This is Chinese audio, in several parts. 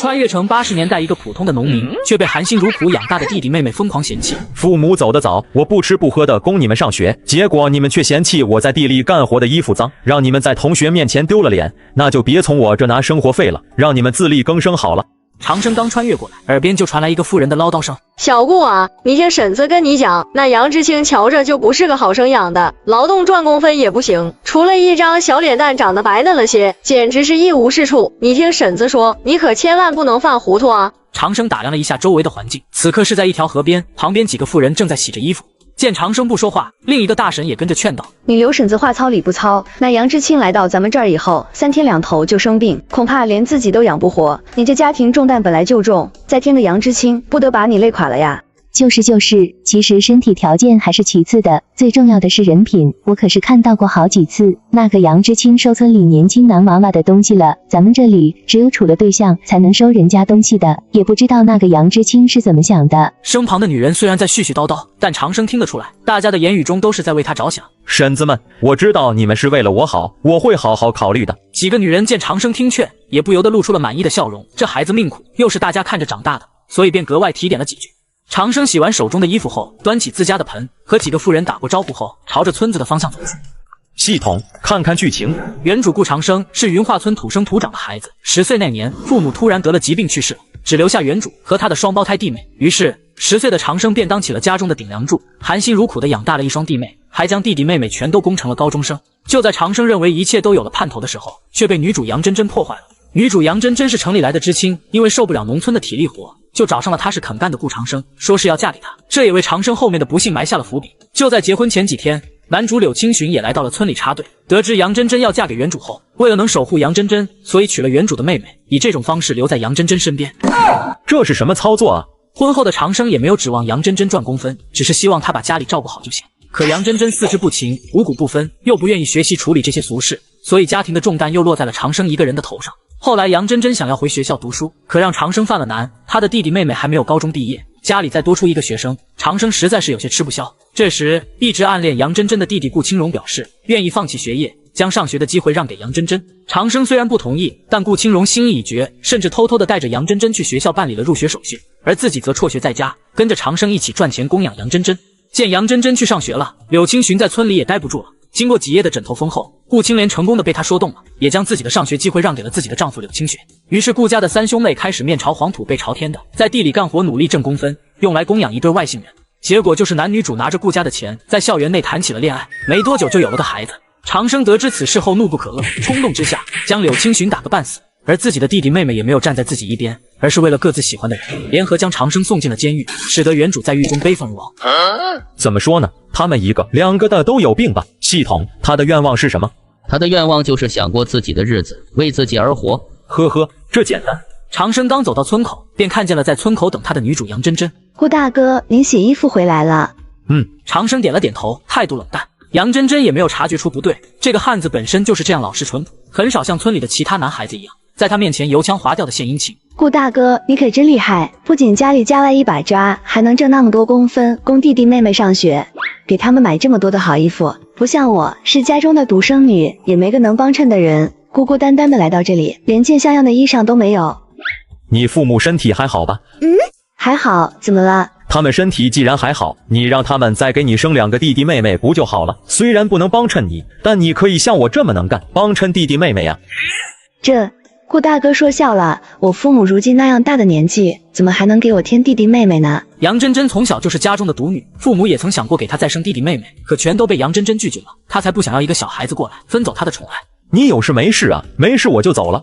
穿越成80年代一个普通的农民，却被含辛茹苦养大的弟弟妹妹疯狂嫌弃。父母走得早，我不吃不喝的供你们上学，结果你们却嫌弃我在地里干活的衣服脏，让你们在同学面前丢了脸，那就别从我这拿生活费了，让你们自力更生好了。长生刚穿越过来，耳边就传来一个妇人的唠叨声：“小顾啊，你听婶子跟你讲，那杨知青瞧着就不是个好生养的，劳动赚工分也不行，除了一张小脸蛋长得白嫩了些，简直是一无是处。你听婶子说，你可千万不能犯糊涂啊！”长生打量了一下周围的环境，此刻是在一条河边，旁边几个妇人正在洗着衣服。见长生不说话，另一个大婶也跟着劝道：“你刘婶子话糙理不糙，那杨知青来到咱们这儿以后，3天2头就生病，恐怕连自己都养不活。你这家庭重担本来就重，再添个杨知青，不得把你累垮了呀。”就是，其实身体条件还是其次的，最重要的是人品。我可是看到过好几次那个杨知青收村里年轻男娃娃的东西了，咱们这里只有处了对象才能收人家东西的，也不知道那个杨知青是怎么想的。身旁的女人虽然在絮絮叨叨，但长生听得出来，大家的言语中都是在为他着想。婶子们，我知道你们是为了我好，我会好好考虑的。几个女人见长生听劝，也不由得露出了满意的笑容。这孩子命苦，又是大家看着长大的，所以便格外提点了几句。长生洗完手中的衣服后，端起自家的盆，和几个妇人打过招呼后，朝着村子的方向走去。系统，看看剧情。原主顾长生是云化村土生土长的孩子，10岁那年，父母突然得了疾病去世了，只留下原主和他的双胞胎弟妹。于是10岁的长生便当起了家中的顶梁柱，含辛茹苦地养大了一双弟妹，还将弟弟妹妹全都供成了高中生。就在长生认为一切都有了盼头的时候，却被女主杨真真破坏了。女主杨真真是城里来的知青，因为受不了农村的体力活，就找上了踏实肯干的顾长生，说是要嫁给他。这也为长生后面的不幸埋下了伏笔。就在结婚前几天，男主柳青寻也来到了村里插队，得知杨真真要嫁给原主后，为了能守护杨真真，所以娶了原主的妹妹，以这种方式留在杨真真身边。这是什么操作啊？婚后的长生也没有指望杨真真赚工分，只是希望她把家里照顾好就行。可杨真真四肢不勤，五谷不分，又不愿意学习处理这些俗事，所以家庭的重担又落在了长生一个人的头上。后来杨真真想要回学校读书，可让长生犯了难，他的弟弟妹妹还没有高中毕业，家里再多出一个学生，长生实在是有些吃不消。这时一直暗恋杨真真的弟弟顾青荣表示愿意放弃学业，将上学的机会让给杨真真。长生虽然不同意，但顾青荣心意已决，甚至偷偷地带着杨真真去学校办理了入学手续，而自己则辍学在家，跟着长生一起赚钱供养杨真真。见杨真真去上学了，柳青寻在村里也待不住了。经过几夜的枕头风后，顾青莲成功的被他说动了，也将自己的上学机会让给了自己的丈夫柳青雪。于是顾家的3兄妹开始面朝黄土背朝天的在地里干活，努力挣工分，用来供养一对外姓人。结果就是男女主拿着顾家的钱，在校园内谈起了恋爱，没多久就有了个孩子。长生得知此事后怒不可遏，冲动之下将柳青寻打个半死，而自己的弟弟妹妹也没有站在自己一边，而是为了各自喜欢的人，联合将长生送进了监狱，使得原主在狱中悲愤而亡。怎么说呢？他们1个2个的都有病吧？系统，他的愿望是什么？他的愿望就是想过自己的日子，为自己而活。呵呵，这简单。长生刚走到村口，便看见了在村口等他的女主杨真真。顾大哥，您洗衣服回来了。长生点了点头，态度冷淡。杨真真也没有察觉出不对，这个汉子本身就是这样老实淳朴，很少像村里的其他男孩子一样，在他面前油腔滑调的献殷勤。顾大哥，你可真厉害，不仅家里夹了一把抓，还能挣那么多工分，供弟弟妹妹上学，给他们买这么多的好衣服。不像我，是家中的独生女，也没个能帮衬的人，孤孤单单的来到这里，连件像样的衣裳都没有。你父母身体还好吧？还好，怎么了？他们身体既然还好，你让他们再给你生2个弟弟妹妹不就好了？虽然不能帮衬你，但你可以像我这么能干，帮衬弟弟妹妹呀。顾大哥说笑了，我父母如今那样大的年纪，怎么还能给我添弟弟妹妹呢？杨真真从小就是家中的独女，父母也曾想过给她再生弟弟妹妹，可全都被杨真真拒绝了。她才不想要一个小孩子过来分走她的宠爱。你有事没事啊？没事我就走了。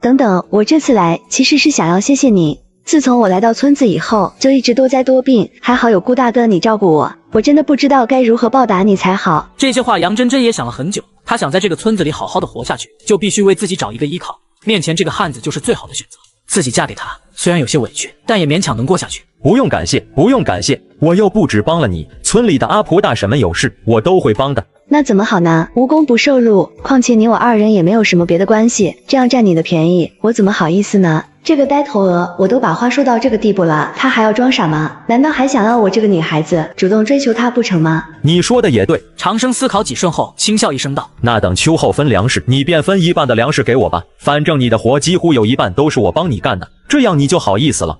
等等，我这次来其实是想要谢谢你。自从我来到村子以后，就一直多灾多病，还好有顾大哥你照顾我，我真的不知道该如何报答你才好。这些话杨真真也想了很久，她想在这个村子里好好的活下去，就必须为自己找一个依靠。面前这个汉子就是最好的选择，自己嫁给他，虽然有些委屈，但也勉强能过下去。不用感谢，不用感谢，我又不止帮了你，村里的阿婆大婶们有事，我都会帮的。那怎么好呢？无功不受禄，况且你我二人也没有什么别的关系，这样占你的便宜，我怎么好意思呢？这个呆头鹅，我都把话说到这个地步了，他还要装傻吗？难道还想要我这个女孩子主动追求他不成吗？你说的也对。长生思考几瞬后，轻笑一声道：“那等秋后分粮食，你便分一半的粮食给我吧，反正你的活几乎有一半都是我帮你干的，这样你就好意思了。”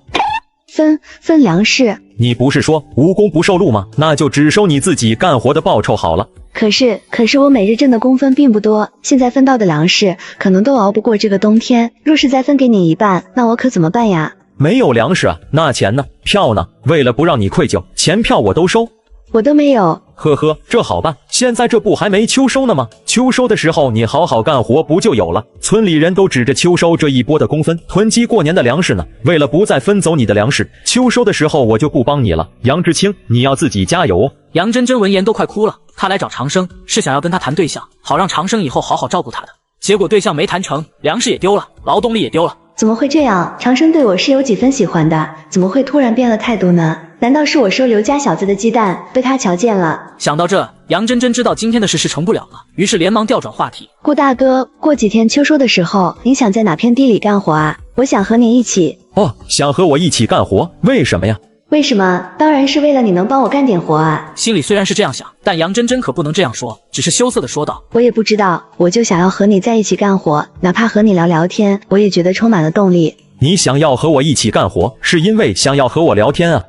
分粮食？你不是说无功不受禄吗？那就只收你自己干活的报酬好了。可是我每日挣的工分并不多，现在分到的粮食可能都熬不过这个冬天，若是再分给你一半，那我可怎么办呀？没有粮食啊，那钱呢？票呢？为了不让你愧疚，钱票我都收。我都没有。呵呵，这好办，现在这不还没秋收呢吗？秋收的时候你好好干活不就有了？村里人都指着秋收这一波的工分囤积过年的粮食呢。为了不再分走你的粮食，秋收的时候我就不帮你了。杨知青，你要自己加油哦。杨真真闻言都快哭了，她来找长生是想要跟他谈对象，好让长生以后好好照顾她的。结果对象没谈成，粮食也丢了，劳动力也丢了。怎么会这样？长生对我是有几分喜欢的，怎么会突然变了态度呢？难道是我收刘家小子的鸡蛋被他瞧见了？想到这，杨真真知道今天的事是成不了了，于是连忙调转话题。顾大哥，过几天秋收的时候，你想在哪片地里干活啊？我想和你一起。哦，想和我一起干活？为什么呀？为什么？当然是为了你能帮我干点活啊！心里虽然是这样想，但杨真真可不能这样说，只是羞涩地说道：“我也不知道，我就想要和你在一起干活，哪怕和你聊聊天，我也觉得充满了动力。”你想要和我一起干活，是因为想要和我聊天啊？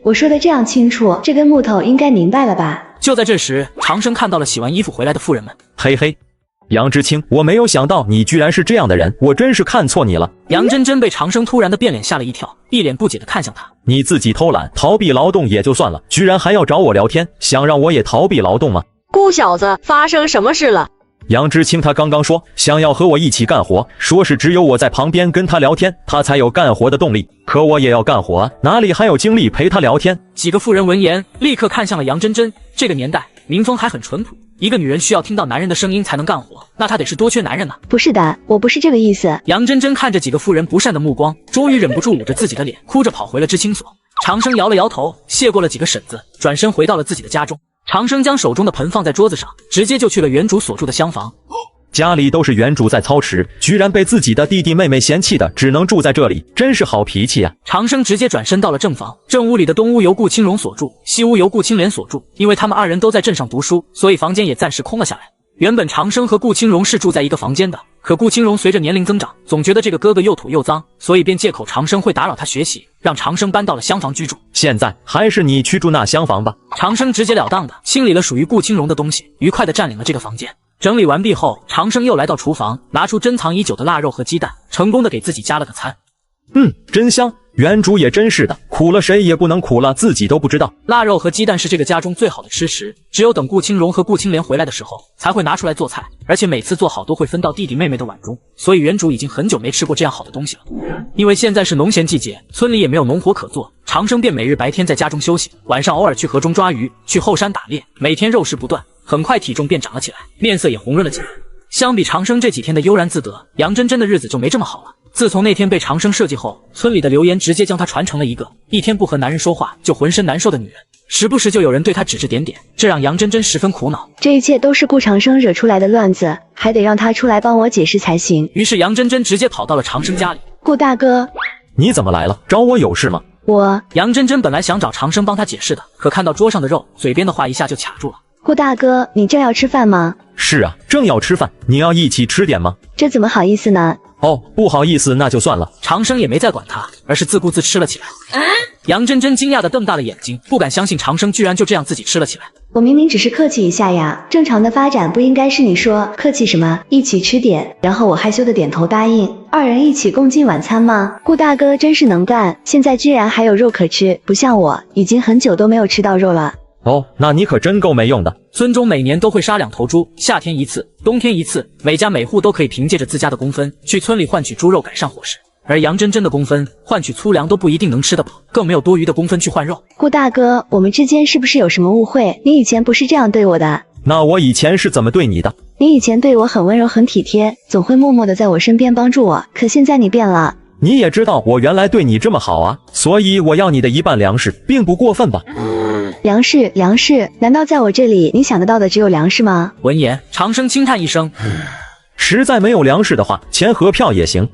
我说的这样清楚，这根木头应该明白了吧？就在这时，长生看到了洗完衣服回来的妇人们。嘿嘿，杨知青，我没有想到你居然是这样的人，我真是看错你了。杨真真被长生突然的变脸吓了一跳，一脸不解地看向他。你自己偷懒逃避劳动也就算了，居然还要找我聊天，想让我也逃避劳动吗？顾小子，发生什么事了？杨知青他刚刚说想要和我一起干活，说是只有我在旁边跟他聊天，他才有干活的动力。可我也要干活啊，哪里还有精力陪他聊天？几个妇人闻言，立刻看向了杨真真。这个年代，民风还很淳朴，一个女人需要听到男人的声音才能干活，那她得是多缺男人呢？不是的，我不是这个意思。杨真真看着几个妇人不善的目光，终于忍不住捂着自己的脸，哭着跑回了知青所。长生摇了摇头，谢过了几个婶子，转身回到了自己的家中。长生将手中的盆放在桌子上，直接就去了原主所住的厢房。家里都是原主在操持，居然被自己的弟弟妹妹嫌弃的，只能住在这里，真是好脾气啊！长生直接转身到了正房，正屋里的东屋由顾青荣所住，西屋由顾青莲所住。因为他们二人都在镇上读书，所以房间也暂时空了下来。原本长生和顾青荣是住在一个房间的，可顾青荣随着年龄增长，总觉得这个哥哥又土又脏，所以便借口长生会打扰他学习，让长生搬到了厢房居住。现在还是你去住那厢房吧。长生直截了当的清理了属于顾青荣的东西，愉快的占领了这个房间。整理完毕后，长生又来到厨房，拿出珍藏已久的腊肉和鸡蛋，成功的给自己加了个餐。真香！原主也真是的，苦了谁也不能苦了自己都不知道。腊肉和鸡蛋是这个家中最好的吃食，只有等顾青荣和顾青莲回来的时候才会拿出来做菜，而且每次做好都会分到弟弟妹妹的碗中，所以原主已经很久没吃过这样好的东西了。因为现在是农闲季节，村里也没有农活可做，长生便每日白天在家中休息，晚上偶尔去河中抓鱼，去后山打猎，每天肉食不断，很快体重便长了起来，面色也红润了起来。相比长生这几天的悠然自得，杨真真的日子就没这么好了。自从那天被长生设计后，村里的流言直接将她传承了一个一天不和男人说话就浑身难受的女人，时不时就有人对她指指点点，这让杨真真十分苦恼。这一切都是顾长生惹出来的乱子，还得让他出来帮我解释才行。于是杨真真直接跑到了长生家里。顾大哥，你怎么来了？找我有事吗？杨真真本来想找长生帮她解释的，可看到桌上的肉，嘴边的话一下就卡住了。顾大哥，你正要吃饭吗？是啊，正要吃饭，你要一起吃点吗？这怎么好意思呢？哦，不好意思，那就算了。长生也没再管他，而是自顾自吃了起来。杨真真惊讶地瞪大了眼睛，不敢相信长生居然就这样自己吃了起来。我明明只是客气一下呀，正常的发展不应该是你说客气什么，一起吃点，然后我害羞的点头答应，二人一起共进晚餐吗？顾大哥真是能干，现在居然还有肉可吃，不像我，已经很久都没有吃到肉了。哦，那你可真够没用的。村中每年都会杀2头猪，夏天一次，冬天一次，每家每户都可以凭借着自家的工分去村里换取猪肉改善伙食。而杨真真的工分换取粗粮都不一定能吃得饱，更没有多余的工分去换肉。顾大哥，我们之间是不是有什么误会？你以前不是这样对我的。那我以前是怎么对你的？你以前对我很温柔很体贴，总会默默的在我身边帮助我，可现在你变了。你也知道我原来对你这么好啊，所以我要你的一半粮食，并不过分吧？粮食，粮食，难道在我这里你想得到的只有粮食吗？闻言，长生轻叹一声，实在没有粮食的话，钱和票也行。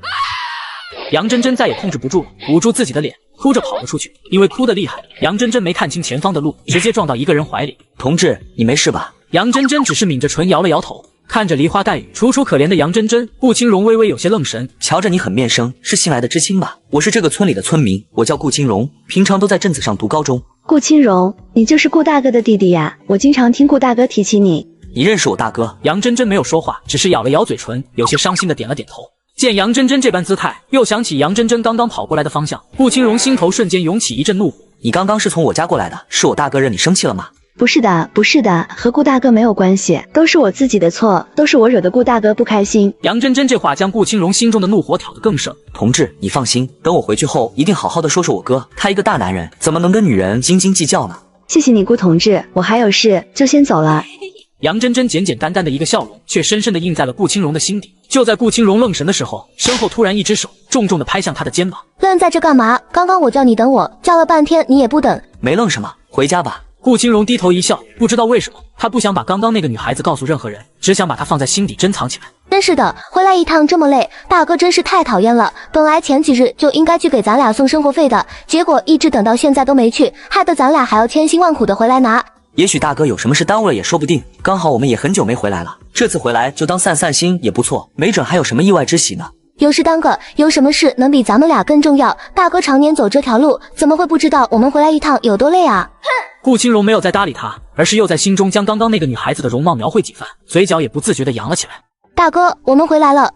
杨真真再也控制不住了，捂住自己的脸，哭着跑了出去。因为哭得厉害，杨真真没看清前方的路，直接撞到一个人怀里。同志，你没事吧？杨真真只是抿着唇摇了摇头，看着梨花带雨、楚楚可怜的杨真真，顾清荣微微有些愣神。瞧着你很面生，是新来的知青吧？我是这个村里的村民，我叫顾清荣，平常都在镇子上读高中。顾清荣，你就是顾大哥的弟弟呀，我经常听顾大哥提起你。你认识我大哥？杨真真没有说话，只是咬了咬嘴唇，有些伤心的点了点头。见杨真真这般姿态，又想起杨真真刚刚跑过来的方向，顾清荣心头瞬间涌起一阵怒火。你刚刚是从我家过来的，是我大哥惹你生气了吗？不是的，不是的，和顾大哥没有关系，都是我自己的错，都是我惹得顾大哥不开心。杨真真这话将顾清荣心中的怒火挑得更盛。同志，你放心，等我回去后一定好好的说说我哥，他一个大男人怎么能跟女人斤斤计较呢？谢谢你顾同志，我还有事，就先走了。杨真真简简单单的一个笑容，却深深的印在了顾清荣的心底。就在顾清荣愣神的时候，身后突然一只手重重的拍向他的肩膀。愣在这干嘛？刚刚我叫你等我，叫了半天你也不等。没愣什么，回家吧。顾清荣低头一笑，不知道为什么，他不想把刚刚那个女孩子告诉任何人，只想把她放在心底珍藏起来。真是的，回来一趟这么累，大哥真是太讨厌了。本来前几日就应该去给咱俩送生活费的，结果一直等到现在都没去，害得咱俩还要千辛万苦的回来拿。也许大哥有什么事耽误了也说不定，刚好我们也很久没回来了，这次回来就当散散心也不错，没准还有什么意外之喜呢。有事当个，有什么事能比咱们俩更重要？大哥常年走这条路，怎么会不知道我们回来一趟有多累啊？顾清荣没有再搭理他，而是又在心中将刚刚那个女孩子的容貌描绘几番，嘴角也不自觉地扬了起来。大哥，我们回来了。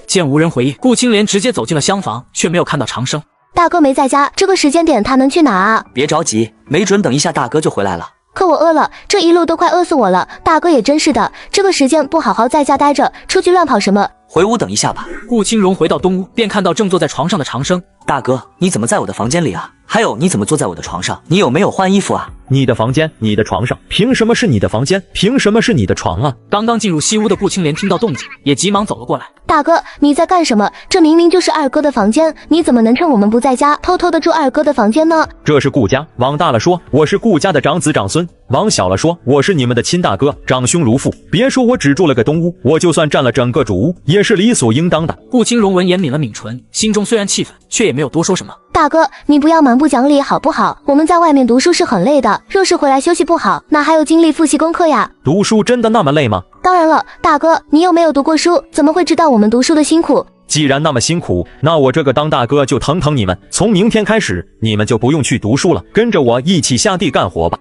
见无人回应，顾清莲直接走进了厢房，却没有看到长生。大哥没在家，这个时间点他能去哪啊？别着急，没准等一下大哥就回来了。可我饿了，这一路都快饿死我了。大哥也真是的，这个时间不好好在家待着，出去乱跑什么？回屋等一下吧。顾清荣回到东屋，便看到正坐在床上的长生。大哥，你怎么在我的房间里啊？还有，你怎么坐在我的床上？你有没有换衣服啊？你的房间，你的床上，凭什么是你的房间？凭什么是你的床啊？刚刚进入西屋的顾清莲听到动静，也急忙走了过来。大哥，你在干什么？这明明就是二哥的房间，你怎么能趁我们不在家，偷偷的住二哥的房间呢？这是顾家，往大了说，我是顾家的长子长孙；往小了说，我是你们的亲大哥，长兄如父。别说我只住了个东屋，我就算占了整个主屋，也是理所应当的。顾清荣闻言抿了抿唇，心中虽然气愤，却也没有多说什么。大哥，你不要蛮不讲理好不好？我们在外面读书是很累的，若是回来休息不好，哪还有精力复习功课呀？读书真的那么累吗？当然了，大哥，你又没有读过书，怎么会知道我们读书的辛苦？既然那么辛苦，那我这个当大哥就疼疼你们。从明天开始，你们就不用去读书了，跟着我一起下地干活吧。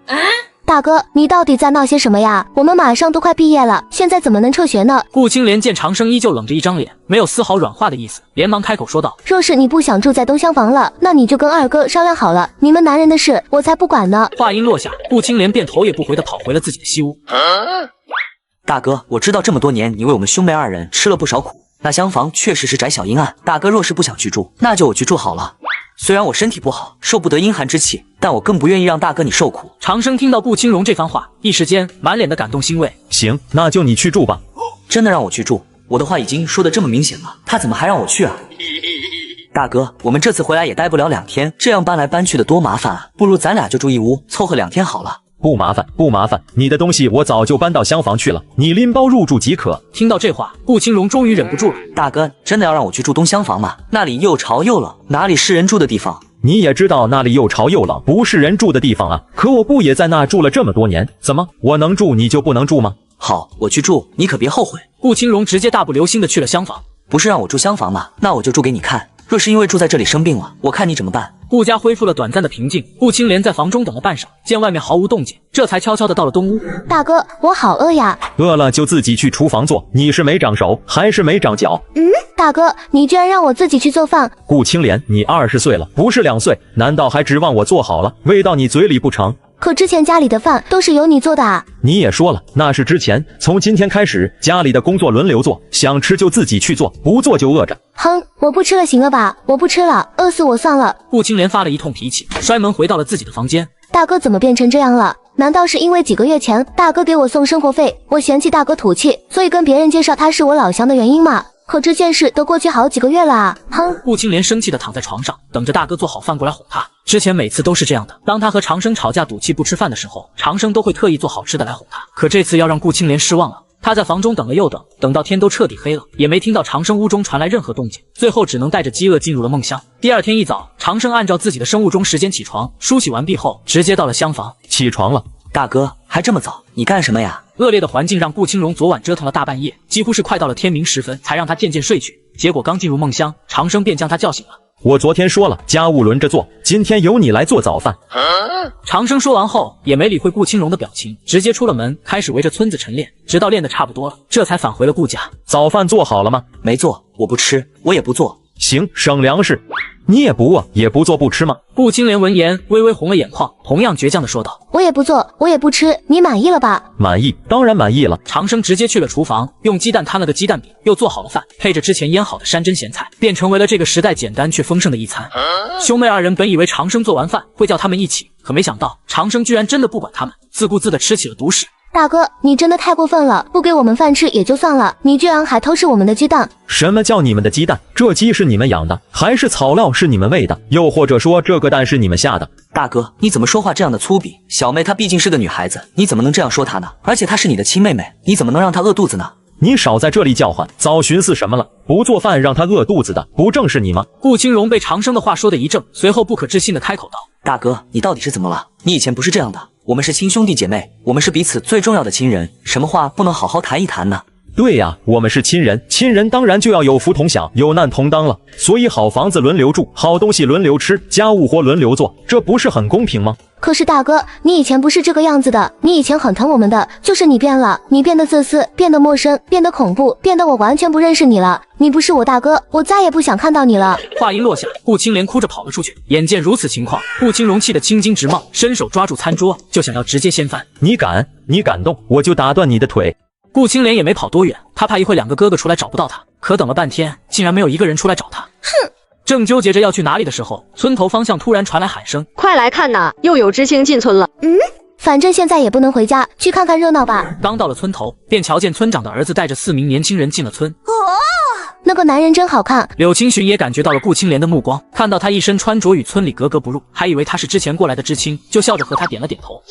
大哥，你到底在闹些什么呀？我们马上都快毕业了，现在怎么能辍学呢？顾清莲见长生依旧冷着一张脸，没有丝毫软化的意思，连忙开口说道：若是你不想住在东厢房了，那你就跟二哥商量好了，你们男人的事我才不管呢。话音落下，顾清莲便头也不回地跑回了自己的西屋。大哥，我知道这么多年你为我们兄妹二人吃了不少苦，那厢房确实是窄小阴暗，大哥若是不想去住，那就我去住好了。虽然我身体不好，受不得阴寒之气，但我更不愿意让大哥你受苦。长生听到顾清荣这番话，一时间满脸的感动欣慰。行，那就你去住吧。真的让我去住？我的话已经说得这么明显了，他怎么还让我去啊？大哥，我们这次回来也待不了2天，这样搬来搬去的多麻烦啊！不如咱俩就住一屋，凑合2天好了。不麻烦，不麻烦，你的东西我早就搬到厢房去了，你拎包入住即可。听到这话，顾清荣终于忍不住了。大哥，真的要让我去住东厢房吗？那里又潮又冷，哪里是人住的地方？你也知道那里又潮又冷，不是人住的地方啊。可我不也在那住了这么多年，怎么我能住你就不能住吗？好，我去住，你可别后悔。顾清荣直接大步流星的去了厢房。不是让我住厢房吗？那我就住给你看。若是因为住在这里生病了，我看你怎么办。顾家恢复了短暂的平静，顾清莲在房中等了半晌，见外面毫无动静，这才悄悄的到了东屋。大哥，我好饿呀。饿了就自己去厨房做，你是没长手还是没长脚？大哥，你居然让我自己去做饭。顾清莲，你20岁了，不是2岁，难道还指望我做好了喂到你嘴里不成？可之前家里的饭都是由你做的啊。你也说了，那是之前，从今天开始，家里的工作轮流做，想吃就自己去做，不做就饿着。哼，我不吃了行了吧？我不吃了，饿死我算了。顾清莲发了一通脾气，摔门回到了自己的房间。大哥怎么变成这样了？难道是因为几个月前大哥给我送生活费，我嫌弃大哥土气，所以跟别人介绍他是我老乡的原因吗？可这件事都过去好几个月了啊！哼！顾青莲生气地躺在床上，等着大哥做好饭过来哄她。之前每次都是这样的，当她和长生吵架赌气不吃饭的时候，长生都会特意做好吃的来哄她。可这次要让顾青莲失望了。他在房中等了又等，等到天都彻底黑了，也没听到长生屋中传来任何动静，最后只能带着饥饿进入了梦乡。第二天一早，长生按照自己的生物钟时间起床，梳洗完毕后，直接到了厢房。起床了，大哥，还这么早？你干什么呀？恶劣的环境让顾青荣昨晚折腾了大半夜，几乎是快到了天明时分，才让他渐渐睡去。结果刚进入梦乡，长生便将他叫醒了。我昨天说了，家务轮着做，今天由你来做早饭。长生说完后，也没理会顾青荣的表情，直接出了门，开始围着村子晨练，直到练得差不多了，这才返回了顾家。早饭做好了吗？没做，我不吃，我也不做。行，省粮食。你也不饿，也不做不吃吗？顾青莲闻言微微红了眼眶，同样倔强地说道：我也不做，我也不吃，你满意了吧？满意，当然满意了。长生直接去了厨房，用鸡蛋摊了个鸡蛋饼，又做好了饭，配着之前腌好的山珍咸菜，便成为了这个时代简单却丰盛的一餐。兄妹二人本以为长生做完饭会叫他们一起，可没想到长生居然真的不管他们，自顾自地吃起了独食。大哥，你真的太过分了，不给我们饭吃也就算了，你居然还偷吃我们的鸡蛋。什么叫你们的鸡蛋？这鸡是你们养的，还是草料是你们喂的？又或者说这个蛋是你们下的？大哥，你怎么说话这样的粗鄙？小妹她毕竟是个女孩子，你怎么能这样说她呢？而且她是你的亲妹妹，你怎么能让她饿肚子呢？你少在这里叫唤，早寻思什么了？不做饭让她饿肚子的，不正是你吗？顾青荣被长生的话说得一怔，随后不可置信地开口道：大哥，你到底是怎么了？你以前不是这样的，我们是亲兄弟姐妹，我们是彼此最重要的亲人，什么话不能好好谈一谈呢？对呀，我们是亲人，亲人当然就要有福同享，有难同当了。所以好房子轮流住，好东西轮流吃，家务活轮流做，这不是很公平吗？可是大哥，你以前不是这个样子的，你以前很疼我们的，就是你变了，你变得自私，变得陌生，变得恐怖，变得我完全不认识你了。你不是我大哥，我再也不想看到你了。话音落下，顾青莲哭着跑了出去。眼见如此情况，顾青荣气得青筋直冒，伸手抓住餐桌，就想要直接掀翻。你敢动，我就打断你的腿。顾青莲也没跑多远，他怕一会两个哥哥出来找不到他，可等了半天，竟然没有一个人出来找他。哼！正纠结着要去哪里的时候，村头方向突然传来喊声：快来看呐，又有知青进村了。反正现在也不能回家，去看看热闹吧。刚到了村头，便瞧见村长的儿子带着4名年轻人进了村。那个男人真好看。柳青寻也感觉到了顾青莲的目光，看到他一身穿着与村里格格不入，还以为他是之前过来的知青，就笑着和他点了点头。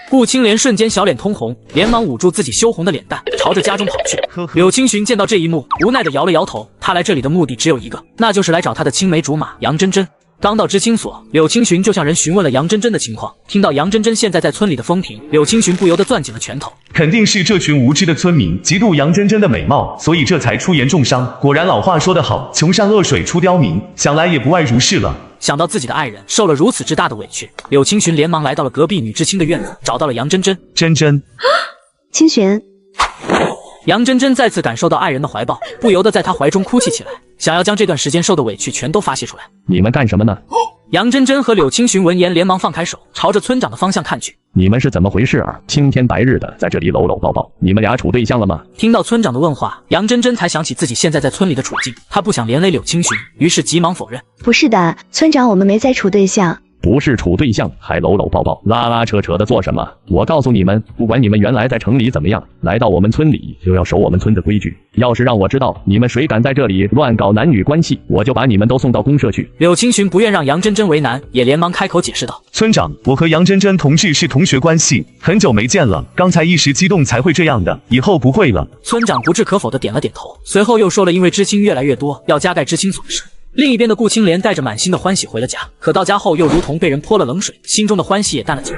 顾青莲瞬间小脸通红，连忙捂住自己羞红的脸蛋，朝着家中跑去。柳青寻见到这一幕，无奈地摇了摇头，他来这里的目的只有一个，那就是来找他的青梅竹马杨真真。刚到知青所，柳青寻就向人询问了杨真真的情况。听到杨真真现在在村里的风评，柳青寻不由得攥紧了拳头。肯定是这群无知的村民嫉妒杨真真的美貌，所以这才出言重伤。果然老话说得好，穷山恶水出刁民，想来也不外如是了。想到自己的爱人受了如此之大的委屈，柳青寻连忙来到了隔壁女知青的院子，找到了杨真真。真真，清玄，杨真真再次感受到爱人的怀抱，不由得在他怀中哭泣起来，想要将这段时间受的委屈全都发泄出来。你们干什么呢？杨真真和柳青寻闻言连忙放开手，朝着村长的方向看去。你们是怎么回事啊？青天白日的在这里搂搂抱抱，你们俩处对象了吗？听到村长的问话，杨真真才想起自己现在在村里的处境，她不想连累柳青寻，于是急忙否认。不是的，村长，我们没在处对象。不是处对象，还搂搂抱抱，拉拉扯扯的做什么？我告诉你们，不管你们原来在城里怎么样，来到我们村里就要守我们村的规矩。要是让我知道你们谁敢在这里乱搞男女关系，我就把你们都送到公社去。柳青寻不愿让杨真真为难，也连忙开口解释道：村长，我和杨真真同志是同学关系，很久没见了，刚才一时激动才会这样的，以后不会了。村长不置可否的点了点头，随后又说了因为知青越来越多，要加盖知青所的事。另一边的顾青莲带着满心的欢喜回了家，可到家后又如同被人泼了冷水，心中的欢喜也淡了尽。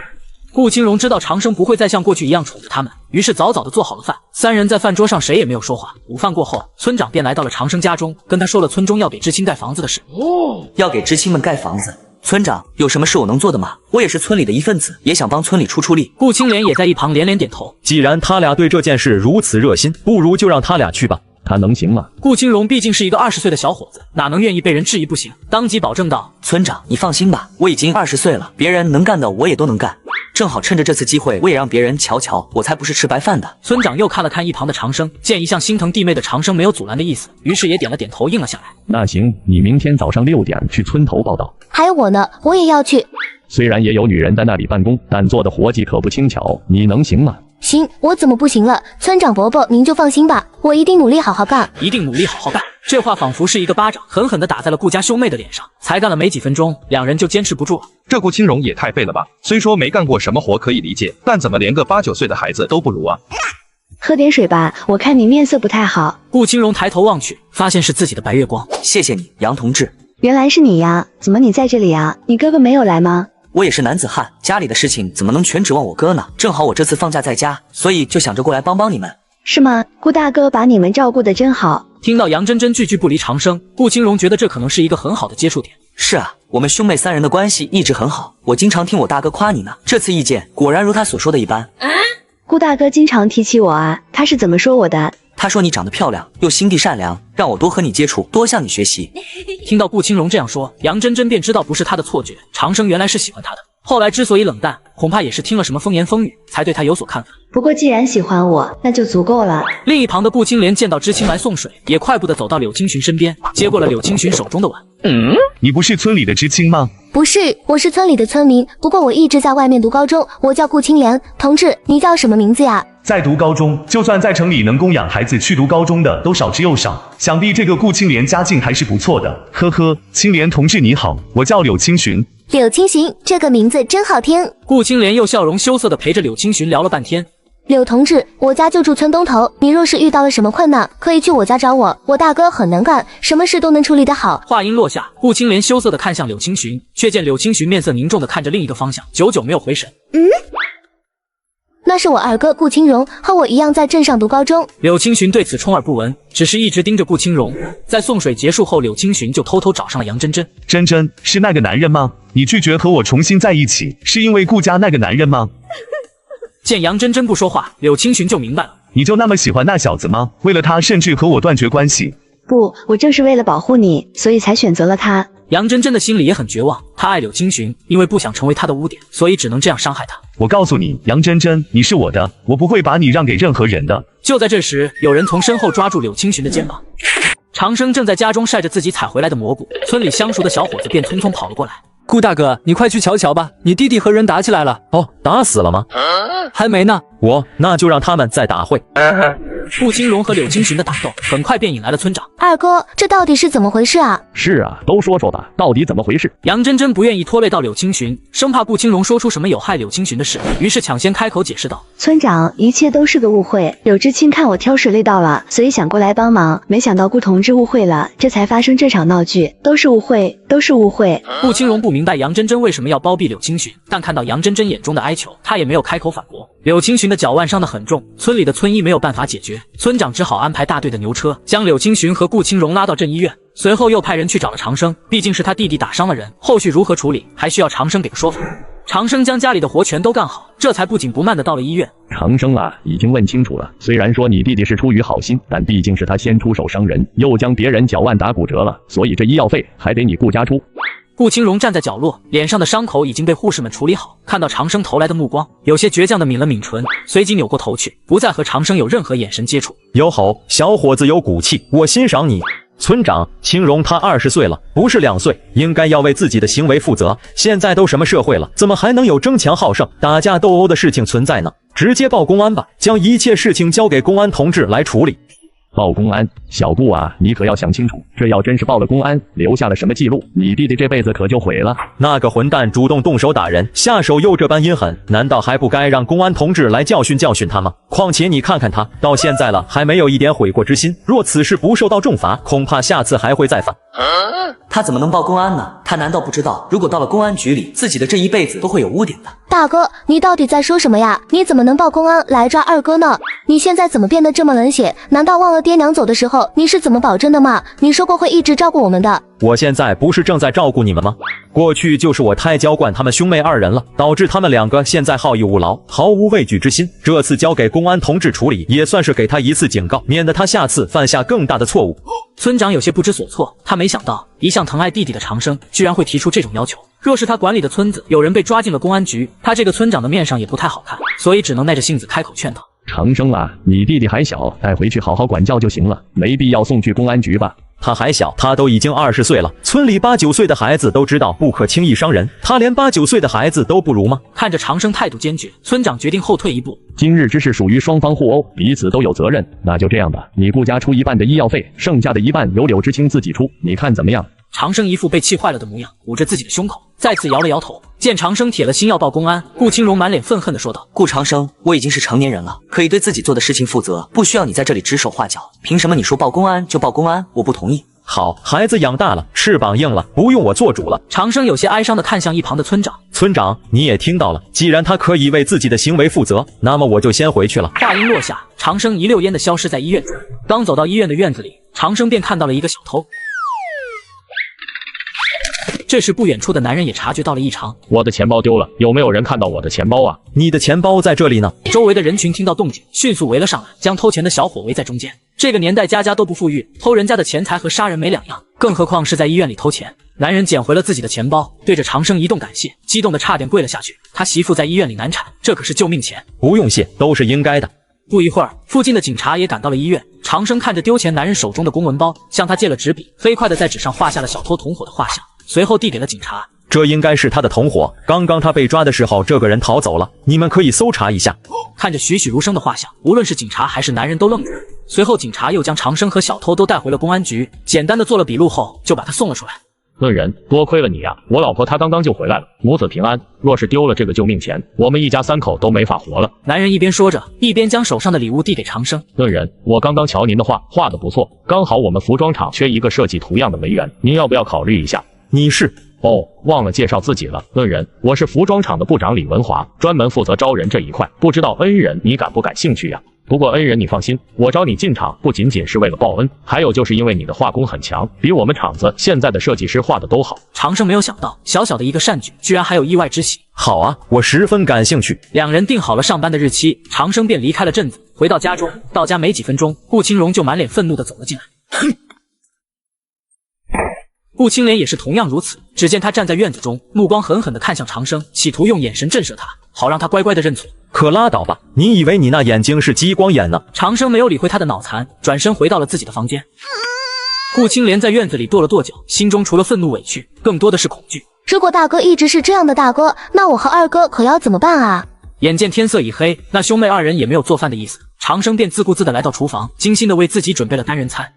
顾青荣知道长生不会再像过去一样宠着他们，于是早早的做好了饭。三人在饭桌上谁也没有说话。午饭过后，村长便来到了长生家中，跟他说了村中要给知青盖房子的事。要给知青们盖房子？村长，有什么是我能做的吗？我也是村里的一份子，也想帮村里出力。顾青莲也在一旁连连点头。既然他俩对这件事如此热心，不如就让他俩去吧。他能行吗？顾青荣毕竟是一个20岁的小伙子，哪能愿意被人质疑不行？当即保证道：村长，你放心吧，我已经20岁了，别人能干的我也都能干。正好趁着这次机会，我也让别人瞧瞧，我才不是吃白饭的。村长又看了看一旁的长生，见一向心疼弟妹的长生没有阻拦的意思，于是也点了点头应了下来。那行，你明天早上6点去村头报道。还有我呢，我也要去。虽然也有女人在那里办公，但做的活计可不轻巧，你能行吗？行，我怎么不行了？村长伯伯，您就放心吧，我一定努力好好干。一定努力好好干。这话仿佛是一个巴掌，狠狠地打在了顾家兄妹的脸上。才干了没几分钟，两人就坚持不住了。这顾青荣也太废了吧！虽说没干过什么活可以理解，但怎么连个8、9岁的孩子都不如啊？喝点水吧，我看你面色不太好。顾青荣抬头望去，发现是自己的白月光。谢谢你，杨同志。原来是你呀，怎么你在这里啊？你哥哥没有来吗？我也是男子汉，家里的事情怎么能全指望我哥呢？正好我这次放假在家，所以就想着过来帮帮你们。是吗？顾大哥把你们照顾得真好。听到杨真真句句不离长生，顾青荣觉得这可能是一个很好的接触点。是啊，我们兄妹3人的关系一直很好，我经常听我大哥夸你呢。这次意见果然如他所说的一般。顾大哥经常提起我啊，他是怎么说我的？他说你长得漂亮，又心地善良，让我多和你接触，多向你学习。听到顾青荣这样说，杨真真便知道不是他的错觉，长生原来是喜欢他的。后来之所以冷淡，恐怕也是听了什么风言风语，才对他有所看法。不过既然喜欢我，那就足够了。另一旁的顾青莲见到知青来送水，也快步地走到柳青寻身边，接过了柳青寻手中的碗。你不是村里的知青吗？不是，我是村里的村民，不过我一直在外面读高中，我叫顾青莲。同志，你叫什么名字呀？在读高中，就算在城里能供养孩子去读高中的都少之又少，想必这个顾青莲家境还是不错的。呵呵，青莲同志你好，我叫柳青寻。柳青寻，这个名字真好听。顾青莲又笑容羞涩地陪着柳青寻聊了半天。柳同志，我家就住村东头，你若是遇到了什么困难，可以去我家找我，我大哥很能干，什么事都能处理得好。话音落下，顾青莲羞涩地看向柳青寻，却见柳青寻面色凝重地看着另一个方向，久久没有回神。那是我二哥顾青荣，和我一样在镇上读高中。柳青寻对此充耳不闻，只是一直盯着顾青荣。在送水结束后，柳青寻就偷偷找上了杨真真。真真是那个男人吗？你拒绝和我重新在一起，是因为顾家那个男人吗？见杨真真不说话，柳青寻就明白了。你就那么喜欢那小子吗？为了他，甚至和我断绝关系？不，我正是为了保护你，所以才选择了他。杨真真的心里也很绝望，她爱柳青寻，因为不想成为他的污点，所以只能这样伤害他。我告诉你，杨真真，你是我的，我不会把你让给任何人的。就在这时，有人从身后抓住柳青寻的肩膀。长生正在家中晒着自己采回来的蘑菇，村里相熟的小伙子便匆匆跑了过来。顾大哥，你快去瞧瞧吧，你弟弟和人打起来了。哦，打死了吗？还没呢。那就让他们再打会。顾青荣和柳青寻的打斗很快便引来了村长。二哥，这到底是怎么回事啊？是啊，都说说吧，到底怎么回事？杨真真不愿意拖累到柳青寻，生怕顾青荣说出什么有害柳青寻的事，于是抢先开口解释道：村长，一切都是个误会，柳知青看我挑水累到了，所以想过来帮忙，没想到顾同志误会了，这才发生这场闹剧，都是误会，都是误会。顾青荣不明白杨真真为什么要包庇柳青寻，但看到杨真真眼中的哀求，他也没有开口反驳。柳青寻的脚腕伤得很重，村里的村医没有办法解决，村长只好安排大队的牛车将柳青寻和顾青荣拉到镇医院，随后又派人去找了长生，毕竟是他弟弟打伤了人，后续如何处理还需要长生给个说法。长生将家里的活全都干好，这才不紧不慢的到了医院。长生啊，已经问清楚了，虽然说你弟弟是出于好心，但毕竟是他先出手伤人，又将别人脚腕打骨折了，所以这医药费还得你顾家出。顾青荣站在角落，脸上的伤口已经被护士们处理好，看到长生投来的目光，有些倔强的抿了抿唇，随即扭过头去，不再和长生有任何眼神接触。有吼，小伙子有骨气，我欣赏你。村长，青荣他20岁了，不是2岁，应该要为自己的行为负责。现在都什么社会了，怎么还能有争强好胜、打架斗殴的事情存在呢？直接报公安吧，将一切事情交给公安同志来处理。报公安，小顾啊，你可要想清楚，这要真是报了公安，留下了什么记录，你弟弟这辈子可就毁了。那个混蛋主动动手打人，下手又这般阴狠，难道还不该让公安同志来教训教训他吗？况且你看看他，到现在了还没有一点悔过之心，若此事不受到重罚，恐怕下次还会再犯。他怎么能报公安呢？他难道不知道，如果到了公安局里，自己的这一辈子都会有污点的？大哥，你到底在说什么呀？你怎么能报公安来抓二哥呢？你现在怎么变得这么冷血？难道忘了爹娘走的时候你是怎么保证的吗？你说过会一直照顾我们的。我现在不是正在照顾你们吗？过去就是我太娇惯他们兄妹2人了，导致他们2个现在好逸恶劳，毫无畏惧之心。这次交给公安同志处理，也算是给他一次警告，免得他下次犯下更大的错误。村长有些不知所措，他没想到一向疼爱弟弟的长生居然会提出这种要求。若是他管理的村子有人被抓进了公安局，他这个村长的面上也不太好看，所以只能耐着性子开口劝道：长生啊，你弟弟还小，带回去好好管教就行了，没必要送去公安局吧。他还小，他都已经20岁了。村里8、9岁的孩子都知道不可轻易伤人，他连8、9岁的孩子都不如吗？看着长生态度坚决，村长决定后退一步。今日之事属于双方互殴，彼此都有责任。那就这样吧，你顾家出1半的医药费，剩下的1半由柳知青自己出，你看怎么样？长生一副被气坏了的模样，捂着自己的胸口，再次摇了摇头。见长生铁了心要报公安，顾青荣满脸愤恨地说道：“顾长生，我已经是成年人了，可以对自己做的事情负责，不需要你在这里指手画脚。凭什么你说报公安就报公安？我不同意。”好，孩子养大了，翅膀硬了，不用我做主了。长生有些哀伤地看向一旁的村长。村长，你也听到了，既然他可以为自己的行为负责，那么我就先回去了。话音落下，长生一溜烟地消失在医院中。刚走到医院的院子里，长生便看到了一个小偷。这时，不远处的男人也察觉到了异常。我的钱包丢了，有没有人看到我的钱包啊？你的钱包在这里呢。周围的人群听到动静，迅速围了上来，将偷钱的小伙围在中间。这个年代家家都不富裕，偷人家的钱财和杀人没两样，更何况是在医院里偷钱。男人捡回了自己的钱包，对着长生一动感谢，激动的差点跪了下去。他媳妇在医院里难产，这可是救命钱。不用谢，都是应该的。不一会儿，附近的警察也赶到了医院。长生看着丢钱男人手中的公文包，向他借了纸笔，飞快的在纸上画下了小偷同伙的画像，随后递给了警察。这应该是他的同伙，刚刚他被抓的时候，这个人逃走了，你们可以搜查一下。看着栩栩如生的画像，无论是警察还是男人都愣住了。随后，警察又将长生和小偷都带回了公安局，简单的做了笔录后，就把他送了出来。论人，多亏了你呀，我老婆她刚刚就回来了，母子平安。若是丢了这个救命钱，我们一家3口都没法活了。男人一边说着，一边将手上的礼物递给长生。论人，我刚刚瞧您的画，画得不错，刚好我们服装厂缺一个设计图样的文员，您要不要考虑一下？你是？哦，忘了介绍自己了。论人，我是服装厂的部长李文华，专门负责招人这一块，不知道恩人你感不感兴趣呀？不过恩人你放心，我招你进厂不仅仅是为了报恩，还有就是因为你的画工很强，比我们厂子现在的设计师画的都好。长生没有想到，小小的一个善举，居然还有意外之喜。好啊，我十分感兴趣。两人定好了上班的日期，长生便离开了镇子，回到家中。到家没几分钟，顾青荣就满脸愤怒地走了进来。哼！顾青莲也是同样如此，只见他站在院子中，目光狠狠地看向长生，企图用眼神震慑他，好让他乖乖地认错。可拉倒吧，你以为你那眼睛是激光眼呢？长生没有理会他的脑残，转身回到了自己的房间。顾青莲在院子里跺了跺脚，心中除了愤怒委屈，更多的是恐惧。如果大哥一直是这样的大哥，那我和二哥可要怎么办啊？眼见天色已黑，那兄妹二人也没有做饭的意思，长生便自顾自地来到厨房，精心地为自己准备了单人餐。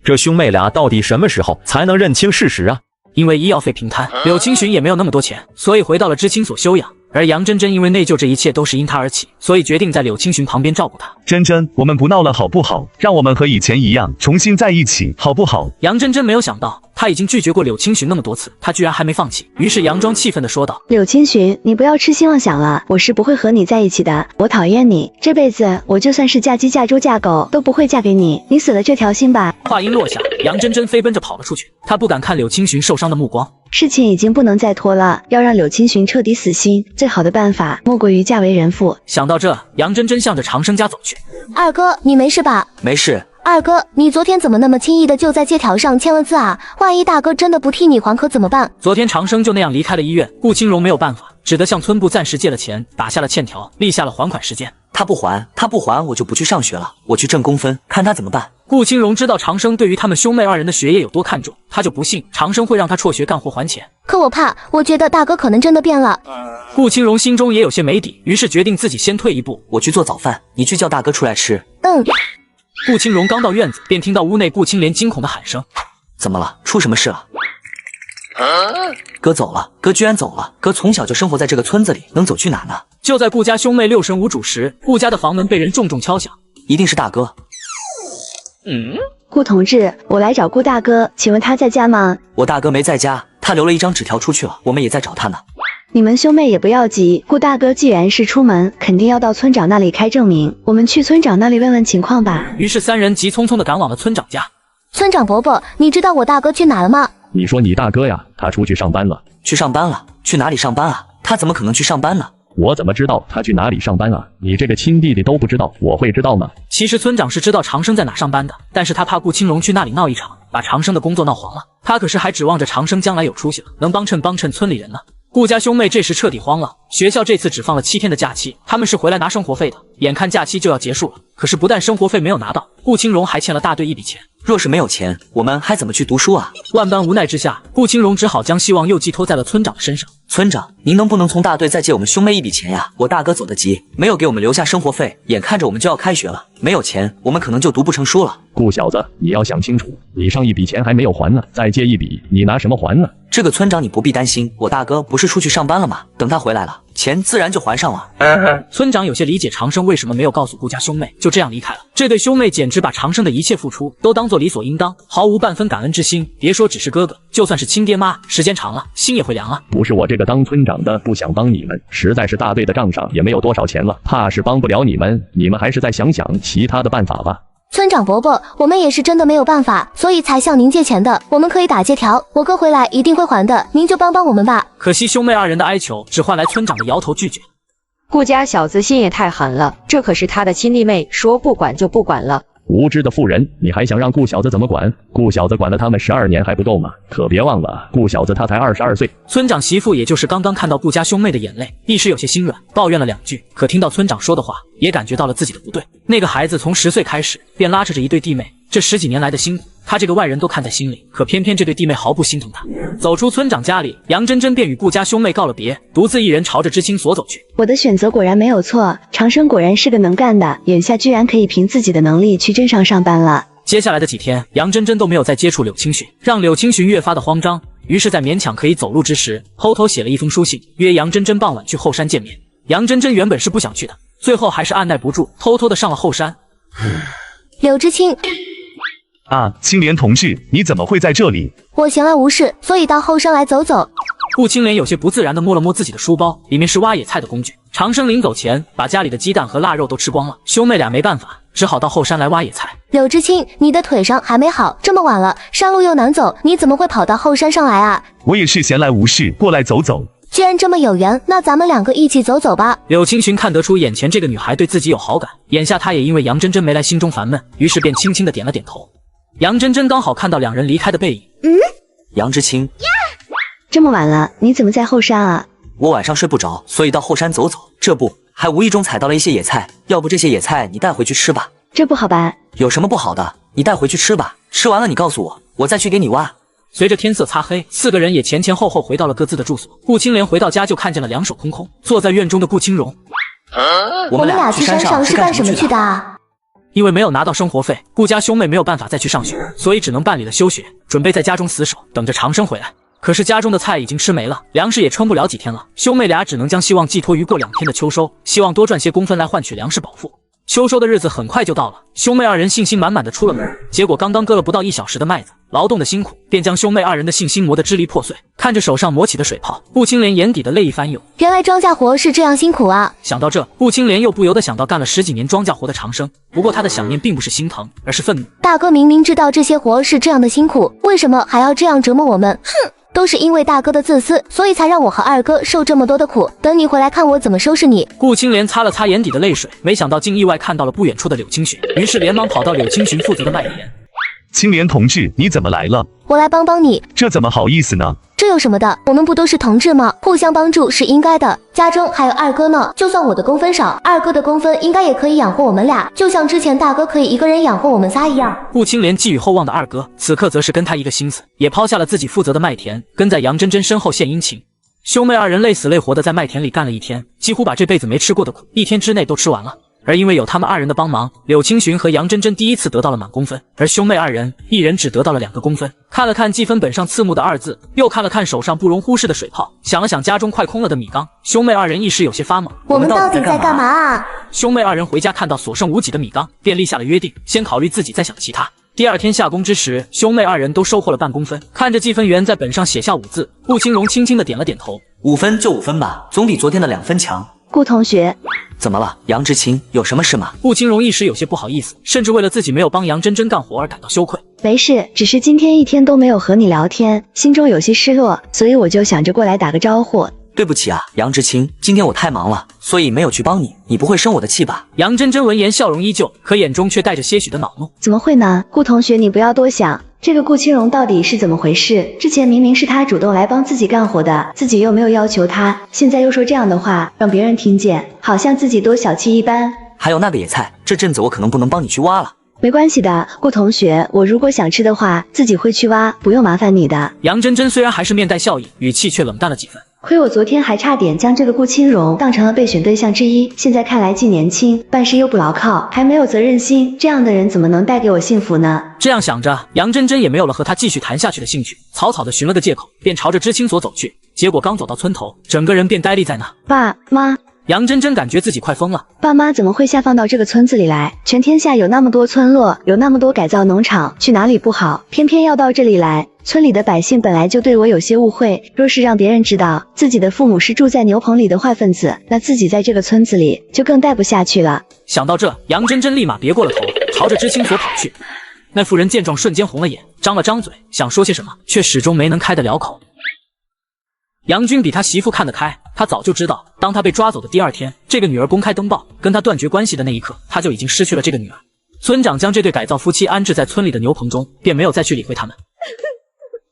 这兄妹俩到底什么时候才能认清事实啊？因为医药费平摊，柳青寻也没有那么多钱，所以回到了知青所休养。而杨真真因为内疚，这一切都是因他而起，所以决定在柳青寻旁边照顾他。真真，我们不闹了好不好？让我们和以前一样，重新在一起好不好？杨真真没有想到，他已经拒绝过柳青寻那么多次，他居然还没放弃，于是佯装气愤地说道：“柳青寻，你不要痴心妄想了，我是不会和你在一起的，我讨厌你，这辈子我就算是嫁鸡嫁猪嫁狗都不会嫁给你，你死了这条心吧。”话音落下，杨真真飞奔着跑了出去，她不敢看柳青寻受伤的目光。事情已经不能再拖了，要让柳青寻彻底死心，最好的办法莫过于嫁为人妇。想到这，杨真真向着长生家走去。二哥，你没事吧？没事。二哥，你昨天怎么那么轻易的就在借条上签了字啊？万一大哥真的不替你还可怎么办？昨天长生就那样离开了医院，顾青荣没有办法，只得向村部暂时借了钱，打下了欠条，立下了还款时间。他不还，我就不去上学了，我去挣工分，看他怎么办。顾青荣知道长生对于他们兄妹二人的学业有多看重，他就不信长生会让他辍学干活还钱。可我觉得大哥可能真的变了。顾青荣心中也有些没底，于是决定自己先退一步。我去做早饭，你去叫大哥出来吃。顾青荣刚到院子，便听到屋内顾青莲惊恐的喊声：“怎么了？出什么事了？”哥走了，哥居然走了！哥从小就生活在这个村子里，能走去哪呢？就在顾家兄妹六神无主时，顾家的房门被人重重敲响，一定是大哥。顾同志，我来找顾大哥，请问他在家吗？我大哥没在家，他留了一张纸条出去了，我们也在找他呢。你们兄妹也不要急，顾大哥既然是出门，肯定要到村长那里开证明，我们去村长那里问问情况吧。于是三人急匆匆地赶往了村长家。村长伯伯，你知道我大哥去哪了吗？你说你大哥呀，他出去上班了。去上班了？去哪里上班啊？他怎么可能去上班呢？我怎么知道他去哪里上班啊？你这个亲弟弟都不知道，我会知道吗？其实村长是知道长生在哪上班的，但是他怕顾青荣去那里闹一场，把长生的工作闹黄了。他可是还指望着长生将来有出息了，能帮衬村里人呢。顾家兄妹这时彻底慌了，学校这次只放了7天的假期，他们是回来拿生活费的，眼看假期就要结束了，可是不但生活费没有拿到，顾清荣还欠了大队一笔钱。若是没有钱，我们还怎么去读书啊？万般无奈之下，顾清荣只好将希望又寄托在了村长的身上。村长，您能不能从大队再借我们兄妹一笔钱呀？我大哥走得急，没有给我们留下生活费，眼看着我们就要开学了，没有钱，我们可能就读不成书了。顾小子，你要想清楚，你上一笔钱还没有还呢，再借一笔，你拿什么还呢？这个村长你不必担心，我大哥不是出去上班了吗？等他回来了，钱自然就还上了。村长有些理解长生为什么没有告诉顾家兄妹，就这样离开了。这对兄妹简直把长生的一切付出都当作理所应当，毫无半分感恩之心。别说只是哥哥，就算是亲爹妈，时间长了心也会凉啊。不是我这个当村长的不想帮你们，实在是大队的账上也没有多少钱了，怕是帮不了你们，你们还是再想想其他的办法吧。村长伯伯，我们也是真的没有办法，所以才向您借钱的。我们可以打借条，我哥回来一定会还的，您就帮帮我们吧。可惜兄妹二人的哀求只换来村长的摇头拒绝。顾家小子心也太狠了，这可是他的亲弟妹，说不管就不管了。无知的妇人，你还想让顾小子怎么管？顾小子管了他们12年还不够吗？可别忘了，顾小子他才22岁。村长媳妇也就是刚刚看到顾家兄妹的眼泪，一时有些心软，抱怨了2句。可听到村长说的话，也感觉到了自己的不对。那个孩子从10岁开始便拉扯着一对弟妹，这10几年来的辛苦，他这个外人都看在心里。可偏偏这对弟妹毫不心疼他。走出村长家里，杨真真便与顾家兄妹告了别，独自一人朝着知青所走去。我的选择果然没有错，长生果然是个能干的，眼下居然可以凭自己的能力去镇上上班了。接下来的几天，杨真真都没有再接触柳青寻，让柳青寻越发的慌张。于是，在勉强可以走路之时，偷偷写了一封书信，约杨真真傍晚去后山见面。杨真真原本是不想去的，最后还是按耐不住，偷偷的上了后山。柳知青啊，青莲同志，你怎么会在这里？我闲来无事，所以到后山来走走。顾青莲有些不自然地摸了摸自己的书包，里面是挖野菜的工具。长生临走前把家里的鸡蛋和腊肉都吃光了，兄妹俩没办法，只好到后山来挖野菜。柳知青，你的腿上还没好，这么晚了，山路又难走，你怎么会跑到后山上来啊？我也是闲来无事，过来走走。既然这么有缘，那咱们2个一起走走吧。柳青寻看得出眼前这个女孩对自己有好感，眼下他也因为杨真真没来心中烦闷，于是便轻轻地点了点头。杨真真刚好看到2人离开的背影。杨知青，这么晚了，你怎么在后山啊？我晚上睡不着，所以到后山走走。这不，还无意中采到了一些野菜，要不这些野菜你带回去吃吧。这不好吧？有什么不好的？你带回去吃吧，吃完了你告诉我，我再去给你挖。随着天色擦黑，4个人也前前后后回到了各自的住所。顾青莲回到家就看见了2手空空，坐在院中的顾青荣。我们俩去山上是干什么去的啊？因为没有拿到生活费，顾家兄妹没有办法再去上学，所以只能办理了休学，准备在家中死守，等着长生回来。可是家中的菜已经吃没了，粮食也撑不了几天了，兄妹俩只能将希望寄托于过2天的秋收，希望多赚些工分来换取粮食饱腹。秋收的日子很快就到了，兄妹2人信心满满的出了门，结果刚刚割了不到1小时的麦子，劳动的辛苦便将兄妹2人的信心磨得支离破碎。看着手上磨起的水泡，顾青莲眼底的泪意翻涌。原来庄稼活是这样辛苦啊！想到这，顾青莲又不由得想到干了10几年庄稼活的长生。不过他的想念并不是心疼，而是愤怒。大哥明明知道这些活是这样的辛苦，为什么还要这样折磨我们？哼！都是因为大哥的自私，所以才让我和2哥受这么多的苦。等你回来看我怎么收拾你。顾青莲擦了擦眼底的泪水，没想到竟意外看到了不远处的柳青寻，于是连忙跑到柳青寻负责的麦田。青莲同志，你怎么来了？我来帮帮你。这怎么好意思呢？这有什么的？我们不都是同志吗？互相帮助是应该的。家中还有2哥呢，就算我的工分少，2哥的工分应该也可以养活我们俩，就像之前大哥可以一个人养活我们仨一样。顾青莲寄予厚望的2哥，此刻则是跟他一个心思，也抛下了自己负责的麦田，跟在杨真真身后献殷勤。兄妹2人累死累活的在麦田里干了1天，几乎把这辈子没吃过的苦1天之内都吃完了。而因为有他们2人的帮忙，柳青寻和杨真真第一次得到了满工分，而兄妹2人一人只得到了2个工分。看了看记分本上刺目的2字，又看了看手上不容忽视的水泡，想了想家中快空了的米缸，兄妹2人一时有些发懵。我们到底在干嘛啊？兄妹2人回家看到所剩无几的米缸，便立下了约定，先考虑自己，再想其他。第2天下工之时，兄妹2人都收获了半工分。看着记分员在本上写下5字，顾青荣轻轻的点了点头。5分就5分吧，总比昨天的2分强。顾同学，怎么了？杨知青，有什么事吗？顾青荣一时有些不好意思，甚至为了自己没有帮杨真真干活而感到羞愧。没事，只是今天1天都没有和你聊天，心中有些失落，所以我就想着过来打个招呼。对不起啊，杨知青，今天我太忙了，所以没有去帮你，你不会生我的气吧？杨真真闻言笑容依旧，可眼中却带着些许的恼怒。怎么会呢？顾同学，你不要多想，这个顾青荣到底是怎么回事？之前明明是他主动来帮自己干活的，自己又没有要求他，现在又说这样的话，让别人听见，好像自己多小气一般。还有那个野菜，这阵子我可能不能帮你去挖了。没关系的，顾同学，我如果想吃的话，自己会去挖，不用麻烦你的。杨真真虽然还是面带笑意，语气却冷淡了几分。亏我昨天还差点将这个顾青荣当成了备选对象之一，现在看来既年轻，办事又不牢靠，还没有责任心，这样的人怎么能带给我幸福呢？这样想着，杨真真也没有了和他继续谈下去的兴趣，草草的寻了个借口，便朝着知青所走去。结果刚走到村头，整个人便呆立在那。爸妈，杨真真感觉自己快疯了，爸妈怎么会下放到这个村子里来？全天下有那么多村落，有那么多改造农场，去哪里不好，偏偏要到这里来？村里的百姓本来就对我有些误会，若是让别人知道自己的父母是住在牛棚里的坏分子，那自己在这个村子里就更待不下去了。想到这，杨真真立马别过了头，朝着知青所跑去。那妇人见状瞬间红了眼，张了张嘴，想说些什么，却始终没能开得了口。杨军比他媳妇看得开，他早就知道，当他被抓走的第二天，这个女儿公开登报跟他断绝关系的那一刻，他就已经失去了这个女儿。村长将这对改造夫妻安置在村里的牛棚中，便没有再去理会他们。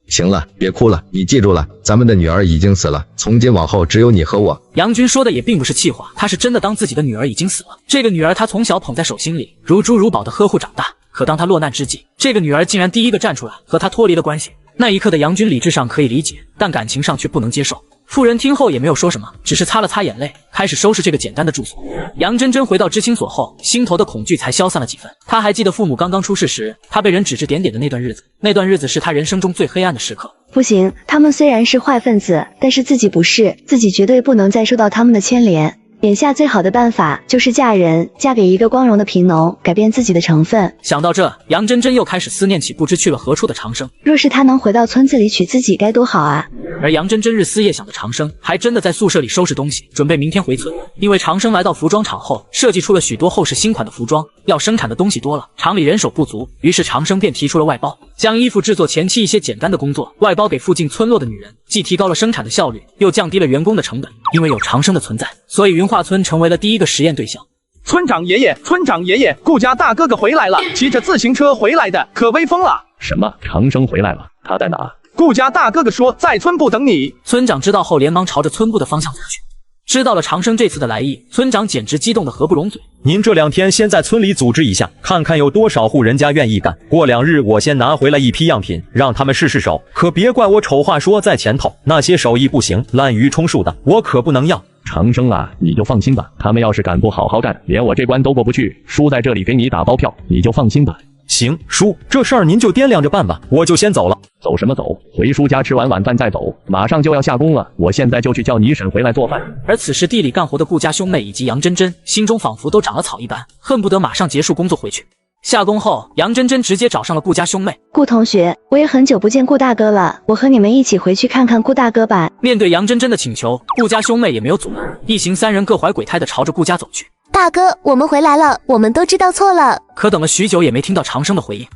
行了，别哭了，你记住了，咱们的女儿已经死了，从今往后只有你和我。杨军说的也并不是气话，他是真的当自己的女儿已经死了。这个女儿他从小捧在手心里，如珠如宝的呵护长大，可当他落难之际，这个女儿竟然第一个站出来和他脱离了关系。那一刻的杨军理智上可以理解，但感情上却不能接受。妇人听后也没有说什么，只是擦了擦眼泪，开始收拾这个简单的住所。杨真真回到知青所后，心头的恐惧才消散了几分。她还记得父母刚刚出事时，她被人指指点点的那段日子，那段日子是她人生中最黑暗的时刻。不行，他们虽然是坏分子，但是自己不是，自己绝对不能再受到他们的牵连。眼下最好的办法就是嫁人，嫁给一个光荣的贫农，改变自己的成分。想到这，杨真真又开始思念起不知去了何处的长生。若是他能回到村子里娶自己，该多好啊！而杨真真日思夜想的长生，还真的在宿舍里收拾东西，准备明天回村。因为长生来到服装厂后，设计出了许多后世新款的服装，要生产的东西多了，厂里人手不足，于是长生便提出了外包，将衣服制作前期一些简单的工作外包给附近村落的女人，既提高了生产的效率，又降低了员工的成本。因为有长生的存在，所以云化村成为了第一个实验对象。村长爷爷，村长爷爷，顾家大哥哥回来了，骑着自行车回来的，可威风了。什么？长生回来了？他在哪？顾家大哥哥说在村部等你。村长知道后连忙朝着村部的方向走去。知道了长生这次的来意，村长简直激动得合不拢嘴。您这2天先在村里组织一下，看看有多少户人家愿意干。过2日我先拿回来一批样品，让他们试试手。可别怪我丑话说在前头，那些手艺不行、滥竽充数的，我可不能要。长生啊，你就放心吧，他们要是敢不好好干，连我这关都过不去。叔在这里给你打包票，你就放心吧。行，叔，这事儿您就掂量着办吧，我就先走了。走什么走？回叔家吃完晚饭再走，马上就要下工了，我现在就去叫你婶回来做饭。而此时地里干活的顾家兄妹以及杨真真，心中仿佛都长了草一般，恨不得马上结束工作回去。下工后，杨真真直接找上了顾家兄妹。顾同学，我也很久不见顾大哥了，我和你们一起回去看看顾大哥吧。面对杨真真的请求，顾家兄妹也没有阻拦，一行3人各怀鬼胎的朝着顾家走去。大哥，我们回来了，我们都知道错了。可等了许久也没听到长生的回应。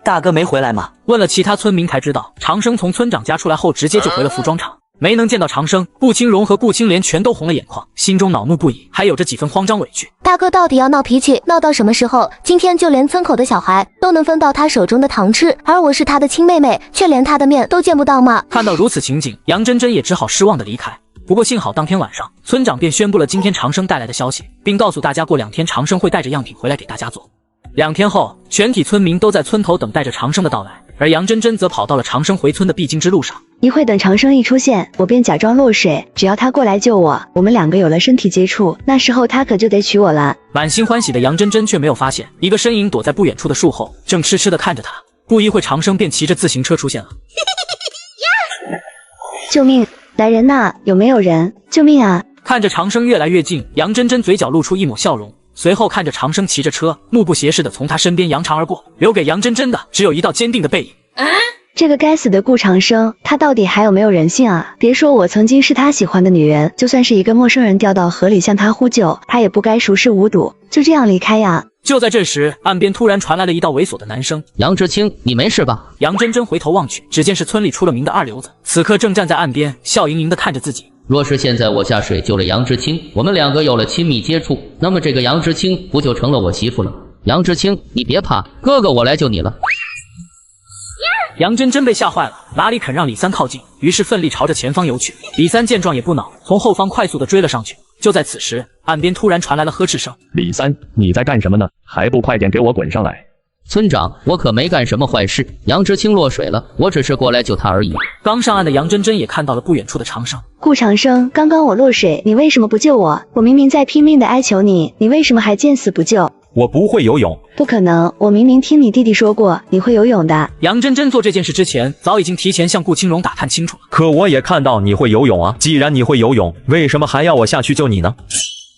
大哥没回来吗？问了其他村民才知道，长生从村长家出来后直接就回了服装厂，没能见到长生。顾青荣和顾青莲全都红了眼眶，心中恼怒不已，还有着几分慌张委屈。大哥到底要闹脾气闹到什么时候？今天就连村口的小孩都能分到他手中的糖吃，而我是他的亲妹妹，却连他的面都见不到吗？看到如此情景，杨真真也只好失望的离开。不过幸好当天晚上，村长便宣布了今天长生带来的消息，并告诉大家过2天长生会带着样品回来给大家做。2天后，全体村民都在村头等待着长生的到来，而杨真真则跑到了长生回村的必经之路上。一会等长生一出现，我便假装落水，只要他过来救我，我们2个有了身体接触，那时候他可就得娶我了。满心欢喜的杨真真却没有发现，一个身影躲在不远处的树后，正痴痴地看着他。不一会，长生便骑着自行车出现了。救命！来人呐，有没有人？救命啊！看着长生越来越近，杨真真嘴角露出一抹笑容，随后看着长生骑着车，目不斜视地从他身边扬长而过，留给杨真真的只有一道坚定的背影。这个该死的顾长生，他到底还有没有人性啊？别说我曾经是他喜欢的女人，就算是一个陌生人掉到河里向他呼救，他也不该熟视无睹，就这样离开呀。就在这时，岸边突然传来了一道猥琐的男声：“杨知青，你没事吧？”杨真真回头望去，只见是村里出了名的二流子，此刻正站在岸边，笑盈盈地看着自己。若是现在我下水救了杨知青，我们2个有了亲密接触，那么这个杨知青不就成了我媳妇了？杨知青，你别怕，哥哥我来救你了。杨真真被吓坏了，哪里肯让李三靠近，于是奋力朝着前方游去。李三见状也不恼，从后方快速的追了上去。就在此时，岸边突然传来了呵斥声：“李三，你在干什么呢？还不快点给我滚上来！”村长，我可没干什么坏事，杨知青落水了，我只是过来救他而已。刚上岸的杨真真也看到了不远处的长生。顾长生，刚刚我落水，你为什么不救我？我明明在拼命的哀求你，你为什么还见死不救？我不会游泳。不可能，我明明听你弟弟说过你会游泳的。杨真真做这件事之前，早已经提前向顾青荣打探清楚了。可我也看到你会游泳啊，既然你会游泳，为什么还要我下去救你呢？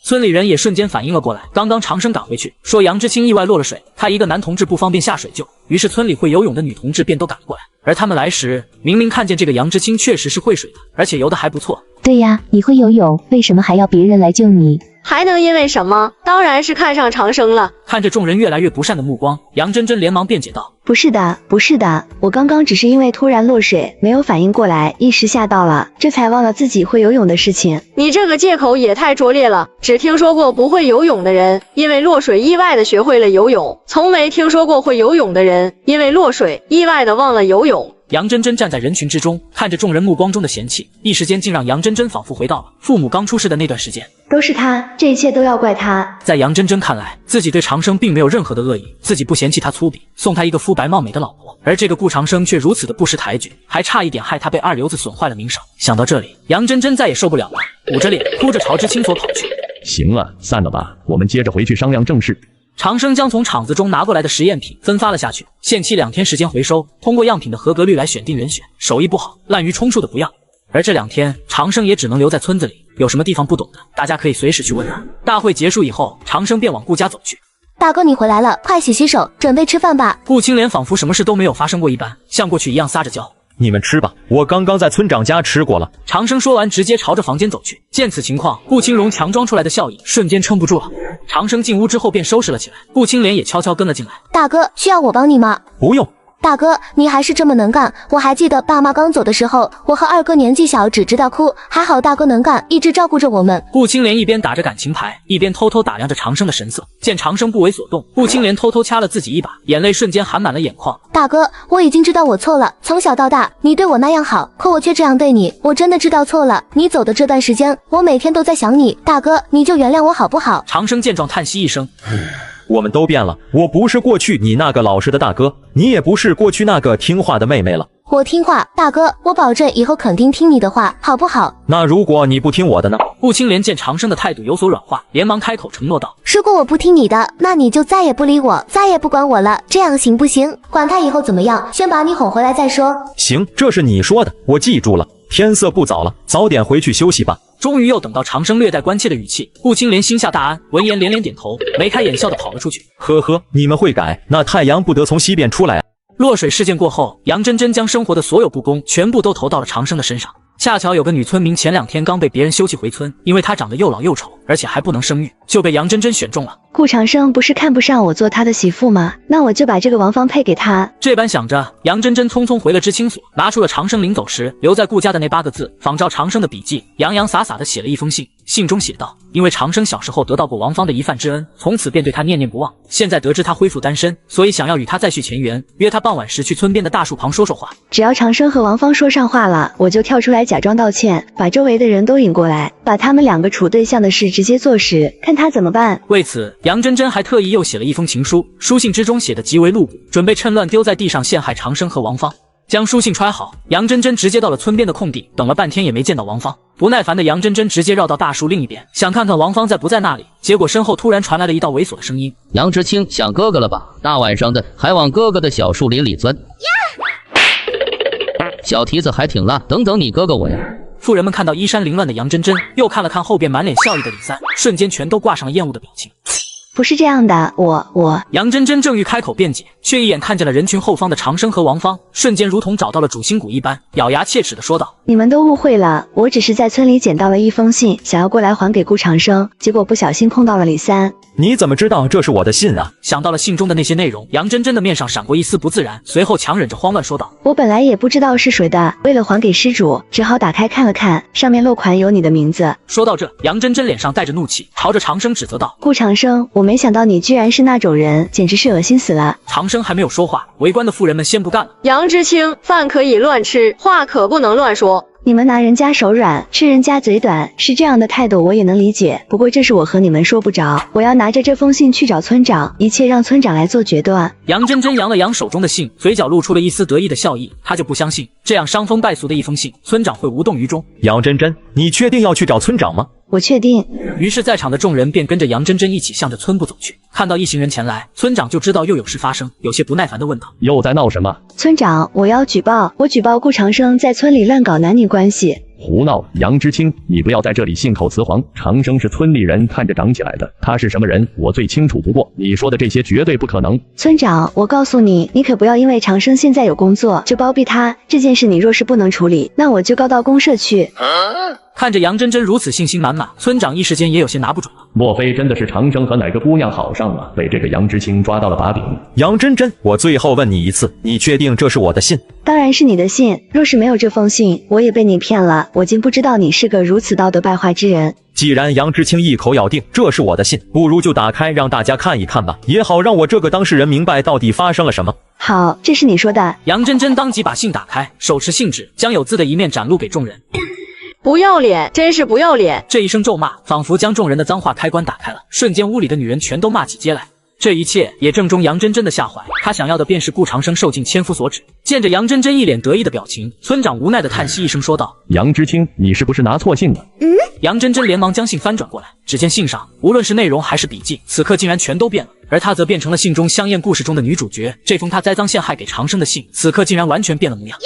村里人也瞬间反应了过来，刚刚长生赶回去，说杨知青意外落了水，他一个男同志不方便下水救，于是村里会游泳的女同志便都赶过来。而他们来时，明明看见这个杨知青确实是会水的，而且游得还不错。对呀，你会游泳，为什么还要别人来救你？还能因为什么？当然是看上长生了。看着众人越来越不善的目光，杨真真连忙辩解道：“不是的，不是的，我刚刚只是因为突然落水，没有反应过来，一时吓到了，这才忘了自己会游泳的事情。”你这个借口也太拙劣了，只听说过不会游泳的人因为落水意外的学会了游泳，从没听说过会游泳的人因为落水意外的忘了游泳。杨真真站在人群之中，看着众人目光中的嫌弃，一时间竟让杨真真仿佛回到了父母刚出世的那段时间。都是他，这一切都要怪他。在杨真真看来，自己对长生并没有任何的恶意，自己不嫌弃他粗鄙，送他一个肤白貌美的老婆，而这个顾长生却如此的不识抬举，还差一点害他被二流子损坏了名声。想到这里，杨真真再也受不了了，捂着脸哭着朝知青所跑去。行了，散了吧，我们接着回去商量正事。长生将从厂子中拿过来的实验品分发了下去，限期2天时间回收，通过样品的合格率来选定人选，手艺不好、滥竽充数的不要。而这2天，长生也只能留在村子里，有什么地方不懂的，大家可以随时去问他。大会结束以后，长生便往顾家走去。大哥，你回来了，快洗洗手，准备吃饭吧。顾青莲仿佛什么事都没有发生过一般，像过去一样撒着娇。你们吃吧，我刚刚在村长家吃过了。长生说完，直接朝着房间走去。见此情况，顾青荣强装出来的笑意瞬间撑不住了。长生进屋之后便收拾了起来，顾青莲也悄悄跟了进来。大哥，需要我帮你吗？不用。大哥，你还是这么能干。我还记得爸妈刚走的时候，我和二哥年纪小，只知道哭，还好大哥能干，一直照顾着我们。顾青莲一边打着感情牌，一边偷偷打量着长生的神色。见长生不为所动，顾青莲偷偷掐了自己一把，眼泪瞬间含满了眼眶。大哥，我已经知道我错了，从小到大你对我那样好，可我却这样对你，我真的知道错了。你走的这段时间，我每天都在想你，大哥，你就原谅我好不好？长生见状叹息一声。我们都变了，我不是过去你那个老实的大哥，你也不是过去那个听话的妹妹了。我听话，大哥，我保证以后肯定听你的话，好不好？那如果你不听我的呢？顾青莲见长生的态度有所软化，连忙开口承诺道：如果我不听你的，那你就再也不理我，再也不管我了，这样行不行？管他以后怎么样，先把你哄回来再说。行，这是你说的，我记住了。天色不早了，早点回去休息吧。终于又等到长生略带关切的语气，顾青莲心下大安，闻言连连点头，眉开眼笑的跑了出去。呵呵，你们会改，那太阳不得从西边出来啊。落水事件过后，杨真真将生活的所有不公全部都投到了长生的身上。恰巧有个女村民前2天刚被别人休弃回村，因为她长得又老又丑，而且还不能生育，就被杨真真选中了。顾长生不是看不上我做他的媳妇吗？那我就把这个王芳配给他。这般想着，杨真真匆匆回了知青所，拿出了长生临走时留在顾家的那8个字，仿照长生的笔记，洋洋洒洒的写了一封信。信中写道：因为长生小时候得到过王芳的一饭之恩，从此便对他念念不忘。现在得知他恢复单身，所以想要与他再续前缘，约他傍晚时去村边的大树旁说说话。只要长生和王芳说上话了，我就跳出来假装道歉，把周围的人都引过来，把他们2个处对象的事直接坐实，看他怎么办。为此，杨真真还特意又写了一封情书，书信之中写的极为露骨，准备趁乱丢在地上陷害长生和王芳。将书信揣好，杨真真直接到了村边的空地，等了半天也没见到王芳。不耐烦的杨真真直接绕到大树另一边，想看看王芳在不在那里，结果身后突然传来了一道猥琐的声音：杨知青想哥哥了吧？大晚上的还往哥哥的小树林里钻，小蹄子还挺辣，等等你哥哥我呀！妇人们看到衣衫凌乱的杨真真，又看了看后边满脸笑意的李三，瞬间全都挂上了厌恶的表情。不是这样的，我……杨真真正欲开口辩解，却一眼看见了人群后方的长生和王芳，瞬间如同找到了主心骨一般，咬牙切齿地说道：你们都误会了，我只是在村里捡到了一封信，想要过来还给顾长生，结果不小心碰到了李三。你怎么知道这是我的信啊？想到了信中的那些内容，杨真真的面上闪过一丝不自然，随后强忍着慌乱说道：“我本来也不知道是谁的，为了还给失主，只好打开看了看，上面落款有你的名字。”说到这，杨真真脸上带着怒气，朝着长生指责道：“顾长生，我没想到你居然是那种人，简直是恶心死了。”长生还没有说话，围观的妇人们先不干了。杨知青，饭可以乱吃，话可不能乱说。你们拿人家手软，吃人家嘴短，是这样的态度我也能理解。不过这是我和你们说不着，我要拿着这封信去找村长，一切让村长来做决断。杨真真扬了扬手中的信，嘴角露出了一丝得意的笑意。她就不相信这样伤风败俗的一封信，村长会无动于衷。杨真真，你确定要去找村长吗？我确定。于是，在场的众人便跟着杨真真一起向着村部走去。看到一行人前来，村长就知道又有事发生，有些不耐烦地问道：“又在闹什么？”村长，我要举报，我举报顾长生在村里乱搞男女关系。胡闹！杨知青，你不要在这里信口雌黄。长生是村里人看着长起来的，他是什么人，我最清楚不过。你说的这些绝对不可能。村长，我告诉你，你可不要因为长生现在有工作就包庇他。这件事你若是不能处理，那我就告到公社去。看着杨真真如此信心满满，村长一时间也有些拿不准了。莫非真的是长生和哪个姑娘好上了，被这个杨知青抓到了把柄？杨真真，我最后问你一次，你确定这是我的信？当然是你的信，若是没有这封信，我也被你骗了。我竟不知道你是个如此道德败坏之人。既然杨知青一口咬定这是我的信，不如就打开让大家看一看吧，也好让我这个当事人明白到底发生了什么。好，这是你说的。杨真真当即把信打开，手持信纸，将有字的一面展露给众人。不要脸，真是不要脸！这一声咒骂，仿佛将众人的脏话开关打开了，瞬间屋里的女人全都骂起街来。这一切也正中杨真真的下怀，她想要的便是顾长生受尽千夫所指。见着杨真真一脸得意的表情，村长无奈的叹息一声说道：“杨知青，你是不是拿错信了？”杨真真连忙将信翻转过来，只见信上无论是内容还是笔记，此刻竟然全都变了，而她则变成了信中香艳故事中的女主角。这封她栽赃陷害给长生的信，此刻竟然完全变了模样。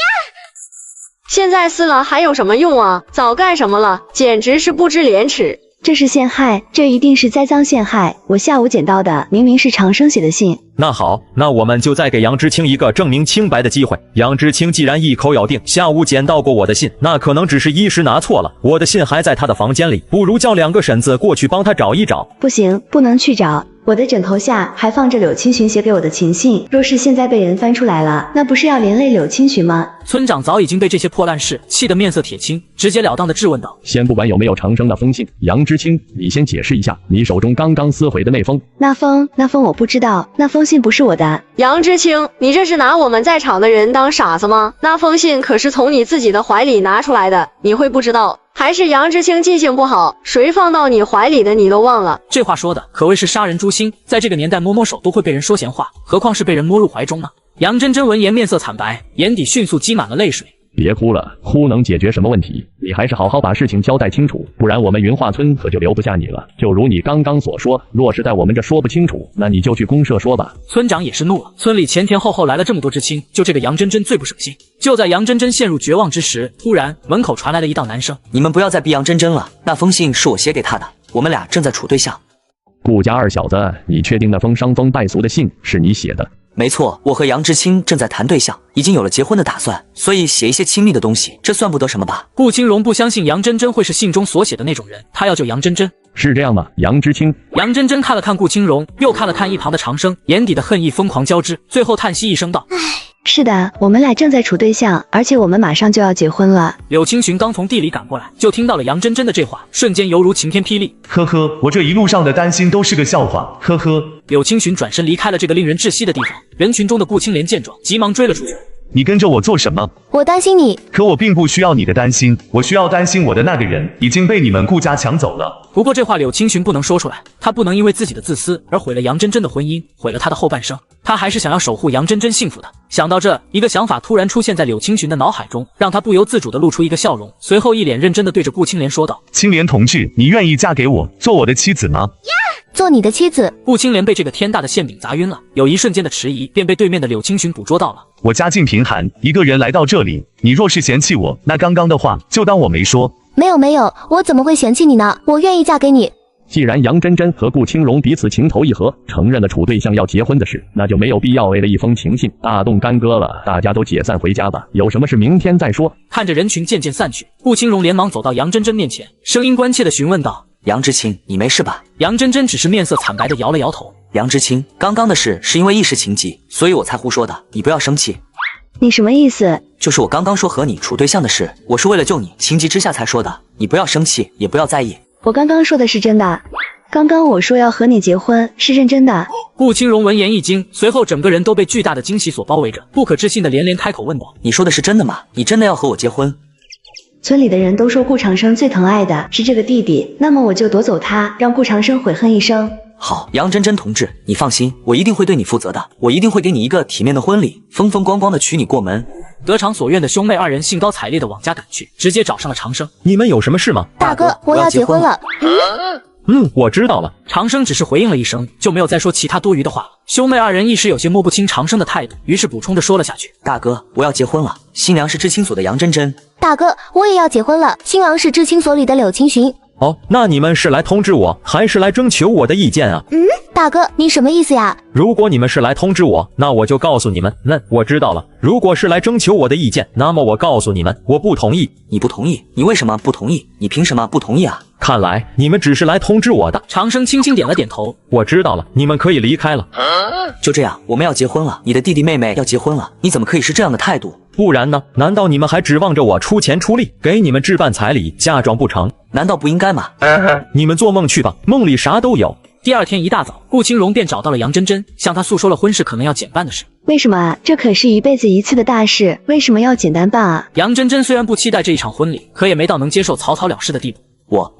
现在撕了还有什么用啊？早干什么了？简直是不知廉耻！这是陷害，这一定是栽赃陷害。我下午捡到的，明明是长生写的信。那好，那我们就再给杨知青一个证明清白的机会。杨知青既然一口咬定下午捡到过我的信，那可能只是一时拿错了。我的信还在他的房间里，不如叫2个婶子过去帮他找一找。不行，不能去找。我的枕头下还放着柳青寻写给我的情信，若是现在被人翻出来了，那不是要连累柳青寻吗？村长早已经被这些破烂事气得面色铁青，直截了当的质问道：“先不管有没有长生那封信，杨知青，你先解释一下，你手中刚刚撕毁的那封。”那封我不知道，那封信不是我的。杨知青，你这是拿我们在场的人当傻子吗？那封信可是从你自己的怀里拿出来的，你会不知道？还是杨知青记性不好，谁放到你怀里的你都忘了。这话说的可谓是杀人诛心，在这个年代摸摸手都会被人说闲话，何况是被人摸入怀中呢？杨真真闻言面色惨白，眼底迅速积满了泪水。别哭了，哭能解决什么问题？你还是好好把事情交代清楚，不然我们云化村可就留不下你了。就如你刚刚所说，若是在我们这说不清楚，那你就去公社说吧。村长也是怒了，村里前后来了这么多知青，就这个杨真真最不省心。就在杨真真陷入绝望之时，突然门口传来了一道男声：“你们不要再逼杨真真了，那封信是我写给她的，我们俩正在处对象。”顾家二小子，你确定那封伤风败俗的信是你写的？没错，我和杨知青正在谈对象，已经有了结婚的打算，所以写一些亲密的东西，这算不得什么吧？顾青荣不相信杨真真会是信中所写的那种人，他要救杨真真。是这样吗？杨知青。杨真真看了看顾青荣，又看了看一旁的长生，眼底的恨意疯狂交织，最后叹息一声道：“是的，我们俩正在处对象，而且我们马上就要结婚了。”柳青寻刚从地里赶过来，就听到了杨真真的这话，瞬间犹如晴天霹雳。呵呵，我这一路上的担心都是个笑话，呵呵。柳青寻转身离开了这个令人窒息的地方，人群中的顾青莲见状，急忙追了出去。你跟着我做什么？我担心你。可我并不需要你的担心，我需要担心我的那个人已经被你们顾家抢走了。不过这话柳青寻不能说出来，他不能因为自己的自私而毁了杨真真的婚姻，毁了她的后半生。他还是想要守护杨真真幸福的。想到这，一个想法突然出现在柳青寻的脑海中，让他不由自主地露出一个笑容，随后一脸认真地对着顾青莲说道：“青莲同志，你愿意嫁给我，做我的妻子吗？”做你的妻子。顾青莲被这个天大的馅饼砸晕了，有一瞬间的迟疑，便被对面的柳青寻捕捉到了。我家境贫寒，一个人来到这里，你若是嫌弃我，那刚刚的话就当我没说。没有，我怎么会嫌弃你呢？我愿意嫁给你。既然杨真真和顾青荣彼此情投意合，承认了处对象要结婚的事，那就没有必要为了一封情信大动干戈了。大家都解散回家吧，有什么事明天再说。看着人群渐渐散去，顾青荣连忙走到杨真真面前，声音关切地询问道：“杨知青，你没事吧？杨真真只是面色惨白的摇了摇头。杨知青，刚刚的事是因为一时情急，所以我才胡说的，你不要生气。你什么意思？就是我刚刚说和你处对象的事，我是为了救你，情急之下才说的，你不要生气，也不要在意。我刚刚说的是真的，刚刚我说要和你结婚是认真的。顾清荣闻言一惊，随后整个人都被巨大的惊喜所包围着，不可置信的连连开口问道：“你说的是真的吗？你真的要和我结婚？”村里的人都说顾长生最疼爱的是这个弟弟，那么我就夺走他，让顾长生悔恨一生。好，杨真真同志，你放心，我一定会对你负责的，我一定会给你一个体面的婚礼，风风光光的娶你过门。得偿所愿的兄妹二人兴高采烈的往家赶去，直接找上了长生。你们有什么事吗？大哥，我要结婚了。我知道了。长生只是回应了一声，就没有再说其他多余的话了。兄妹二人一时有些摸不清长生的态度，于是补充着说了下去：“大哥，我要结婚了，新娘是知青所的杨真真。”大哥，我也要结婚了，新郎是知青所里的柳青寻。哦，那你们是来通知我，还是来征求我的意见啊？大哥，你什么意思呀？如果你们是来通知我，那我就告诉你们，我知道了。如果是来征求我的意见，那么我告诉你们，我不同意。你不同意？你为什么不同意？你凭什么不同意啊？看来你们只是来通知我的。长生轻轻点了点头，我知道了，你们可以离开了。就这样，我们要结婚了，你的弟弟妹妹要结婚了，你怎么可以是这样的态度？不然呢？难道你们还指望着我出钱出力给你们置办彩礼嫁妆不成？难道不应该吗？你们做梦去吧，梦里啥都有。第二天一大早，顾清荣便找到了杨真真，向她诉说了婚事可能要减办的事。为什么啊？这可是一辈子一次的大事，为什么要简单办啊？杨真真虽然不期待这一场婚礼，可也没到能接受草草了事的地步。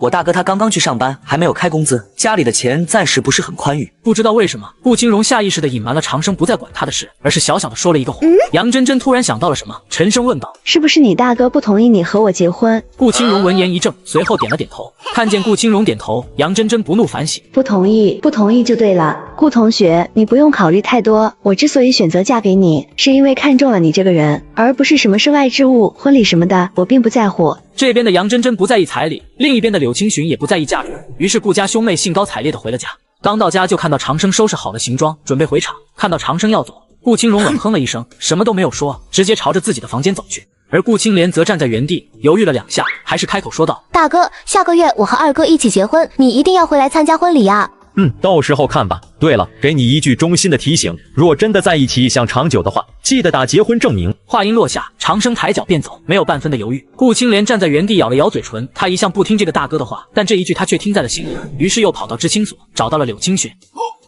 我大哥他刚刚去上班，还没有开工资，家里的钱暂时不是很宽裕。不知道为什么，顾清荣下意识地隐瞒了长生不再管他的事，而是小小的说了一个谎。杨真真突然想到了什么，沉声问道：“是不是你大哥不同意你和我结婚？”顾清荣闻言一怔，随后点了点头。看见顾清荣点头，杨真真不怒反喜：“不同意，不同意就对了。顾同学，你不用考虑太多，我之所以选择嫁给你，是因为看中了你这个人，而不是什么身外之物、婚礼什么的，我并不在乎。”这边的杨真真不在意彩礼，另一边的柳青寻也不在意嫁妆，于是顾家兄妹兴高采烈地回了家。刚到家就看到长生收拾好了行装，准备回厂。看到长生要走，顾清荣冷哼了一声，什么都没有说，直接朝着自己的房间走去。而顾青莲则站在原地，犹豫了2下，还是开口说道：“大哥，下个月我和二哥一起结婚，你一定要回来参加婚礼呀。”到时候看吧。对了，给你一句衷心的提醒，若真的在一起想长久的话，记得打结婚证明。话音落下，长生抬脚便走，没有半分的犹豫。顾青莲站在原地咬了咬嘴唇，他一向不听这个大哥的话，但这一句他却听在了心里，于是又跑到知青所，找到了柳青寻。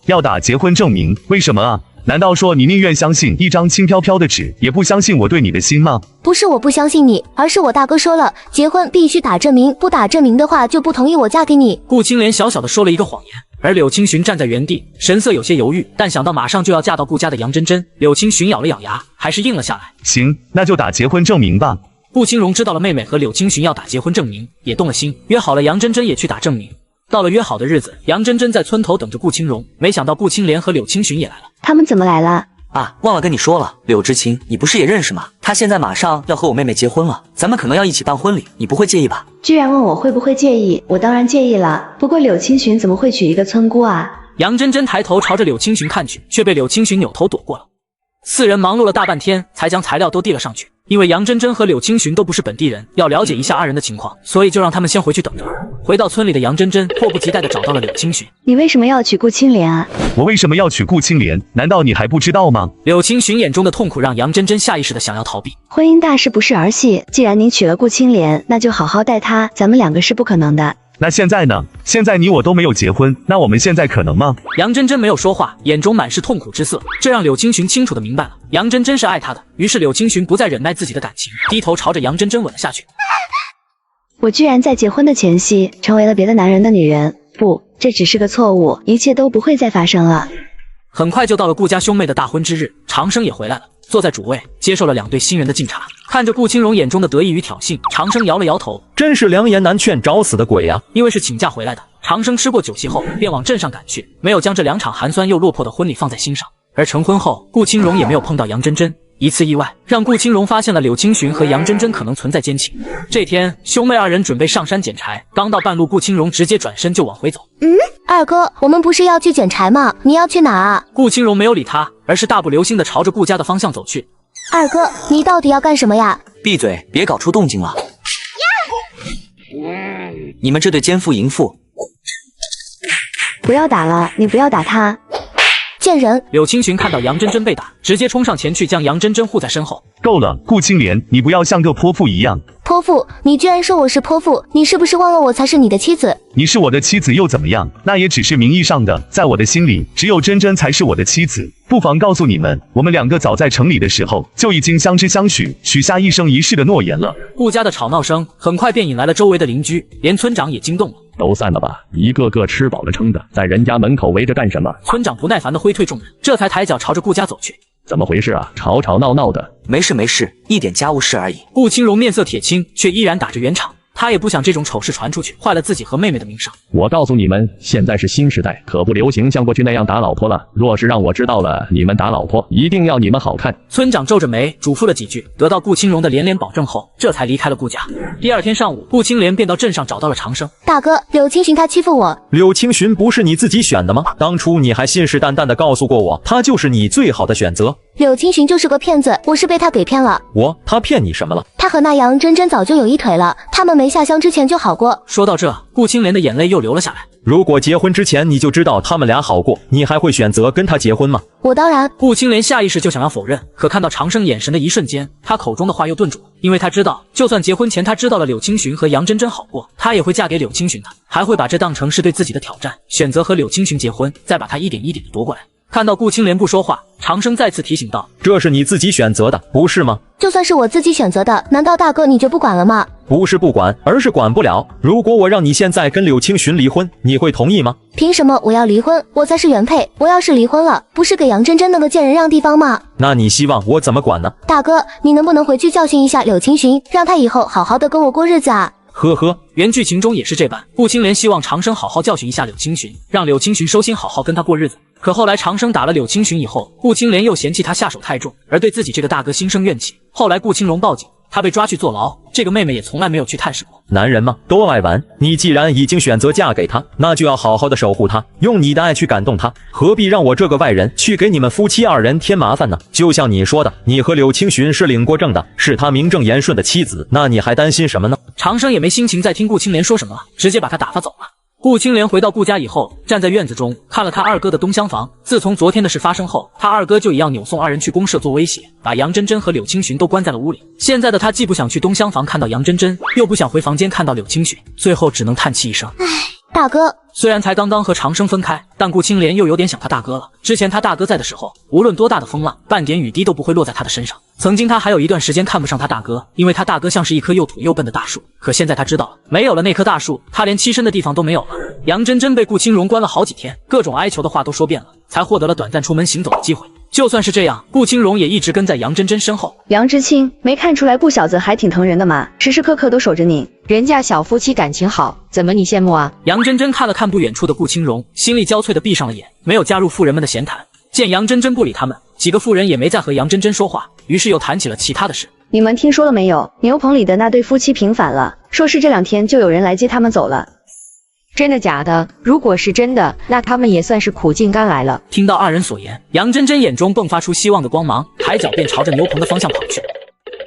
要打结婚证明？为什么啊？难道说你宁愿相信一张轻飘飘的纸，也不相信我对你的心吗？不是我不相信你，而是我大哥说了，结婚必须打证明，不打证明的话就不同意我嫁给你。顾青莲小小的说了一个谎言。而柳青寻站在原地，神色有些犹豫，但想到马上就要嫁到顾家的杨真真，柳青寻咬了咬牙，还是应了下来。行，那就打结婚证明吧。顾清荣知道了妹妹和柳青寻要打结婚证明，也动了心，约好了杨真真也去打证明。到了约好的日子，杨真真在村头等着顾清荣，没想到顾青莲和柳青寻也来了。他们怎么来了？啊，忘了跟你说了，柳知青，你不是也认识吗？他现在马上要和我妹妹结婚了，咱们可能要一起办婚礼，你不会介意吧？居然问我会不会介意，我当然介意了。不过柳青寻怎么会娶一个村姑啊？杨真真抬头朝着柳青寻看去，却被柳青寻扭头躲过了。4人忙碌了大半天，才将材料都递了上去。因为杨真真和柳青寻都不是本地人，要了解一下2人的情况，所以就让他们先回去等着。回到村里的杨真真迫不及待地找到了柳青寻。你为什么要娶顾青莲啊？我为什么要娶顾青莲？难道你还不知道吗？柳青寻眼中的痛苦让杨真真下意识地想要逃避。婚姻大事不是儿戏，既然你娶了顾青莲，那就好好待她，咱们2个是不可能的。那现在呢？现在你我都没有结婚，那我们现在可能吗？杨真真没有说话，眼中满是痛苦之色，这让柳青寻清楚地明白了，杨真真是爱他的。于是柳青寻不再忍耐自己的感情，低头朝着杨真真吻了下去。我居然在结婚的前夕成为了别的男人的女人，不，这只是个错误，一切都不会再发生了。很快就到了顾家兄妹的大婚之日，长生也回来了，坐在主位接受了2对新人的敬茶。看着顾清荣眼中的得意与挑衅，长生摇了摇头，真是良言难劝找死的鬼呀！因为是请假回来的，长生吃过酒席后便往镇上赶去，没有将这2场寒酸又落魄的婚礼放在心上。而成婚后，顾清荣也没有碰到杨真真。一次意外让顾清荣发现了柳青寻和杨真真可能存在奸情。这天，兄妹2人准备上山捡柴，刚到半路，顾清荣直接转身就往回走。二哥，我们不是要去捡柴吗？你要去哪啊？顾清荣没有理他，而是大步流星地朝着顾家的方向走去。二哥，你到底要干什么呀？闭嘴，别搞出动静了。你们这对奸夫淫妇，不要打了，你不要打他。贱人！柳青寻看到杨真真被打，直接冲上前去将杨真真护在身后。够了，顾青莲，你不要像个泼妇一样。泼妇？你居然说我是泼妇？你是不是忘了我才是你的妻子？你是我的妻子又怎么样？那也只是名义上的，在我的心里，只有真真才是我的妻子。不妨告诉你们，我们两个早在城里的时候就已经相知相许，许下一生一世的诺言了。顾家的吵闹声很快便引来了周围的邻居，连村长也惊动了。都散了吧，一个个吃饱了撑的，在人家门口围着干什么？村长不耐烦地挥退众人，这才抬脚朝着顾家走去。怎么回事啊？吵吵闹闹的。没事没事，一点家务事而已。顾青荣面色铁青，却依然打着圆场。他也不想这种丑事传出去，坏了自己和妹妹的名声。我告诉你们，现在是新时代，可不流行像过去那样打老婆了。若是让我知道了你们打老婆，一定要你们好看。村长皱着眉嘱咐了几句，得到顾青荣的连连保证后，这才离开了顾家。第二天上午，顾青莲便到镇上找到了长生。大哥，柳青寻他欺负我。柳青寻不是你自己选的吗？当初你还信誓旦旦地告诉过我，他就是你最好的选择。柳青寻就是个骗子，我是被他给骗了。他骗你什么了？他和那杨真真早就有一腿了，他们没下乡之前就好过。说到这，顾青莲的眼泪又流了下来。如果结婚之前你就知道他们俩好过，你还会选择跟他结婚吗？我当然。顾青莲下意识就想要否认，可看到长生眼神的一瞬间，他口中的话又顿住了，因为他知道，就算结婚前他知道了柳青寻和杨真真好过，他也会嫁给柳青寻的，还会把这当成是对自己的挑战，选择和柳青寻结婚，再把他一点一点的夺过来。看到顾青莲不说话，长生再次提醒道：“这是你自己选择的，不是吗？”就算是我自己选择的，难道大哥你就不管了吗？不是不管，而是管不了。如果我让你现在跟柳青寻离婚，你会同意吗？凭什么我要离婚？我才是原配。我要是离婚了，不是给杨真真那个贱人让地方吗？那你希望我怎么管呢？大哥，你能不能回去教训一下柳青寻，让他以后好好的跟我过日子啊？呵呵，原剧情中也是这般，顾青莲希望长生好好教训一下柳青寻，让柳青寻收心，好好跟他过日子。可后来长生打了柳青寻以后，顾青莲又嫌弃他下手太重，而对自己这个大哥心生怨气。后来顾青荣报警，他被抓去坐牢，这个妹妹也从来没有去探视过。男人嘛，都爱玩。你既然已经选择嫁给他，那就要好好的守护他，用你的爱去感动他，何必让我这个外人去给你们夫妻二人添麻烦呢？就像你说的，你和柳青寻是领过证的，是他名正言顺的妻子，那你还担心什么呢？长生也没心情再听顾青莲说什么了，直接把他打发走了。顾青莲回到顾家以后，站在院子中看了他二哥的东厢房。自从昨天的事发生后，他二哥就一样扭送二人去公社做威胁，把杨真真和柳青寻都关在了屋里。现在的他既不想去东厢房看到杨真真，又不想回房间看到柳青寻，最后只能叹气一声：唉。大哥，虽然才刚刚和长生分开，但顾青莲又有点想他大哥了。之前他大哥在的时候，无论多大的风浪，半点雨滴都不会落在他的身上。曾经他还有一段时间看不上他大哥，因为他大哥像是一棵又土又笨的大树。可现在他知道了，没有了那棵大树，他连栖身的地方都没有了。杨真真被顾青荣关了好几天，各种哀求的话都说遍了，才获得了短暂出门行走的机会。就算是这样，顾青荣也一直跟在杨真真身后。杨知青，没看出来顾小子还挺疼人的嘛，时时刻刻都守着你。人家小夫妻感情好，怎么你羡慕啊？杨真真看了看不远处的顾青荣，心力交瘁的闭上了眼，没有加入妇人们的闲谈。见杨真真不理他们，几个妇人也没再和杨真真说话，于是又谈起了其他的事。你们听说了没有？牛棚里的那对夫妻平反了，说是这2天就有人来接他们走了。真的假的？如果是真的，那他们也算是苦尽甘来了。听到二人所言，杨真真眼中迸发出希望的光芒，抬脚便朝着牛棚的方向跑去。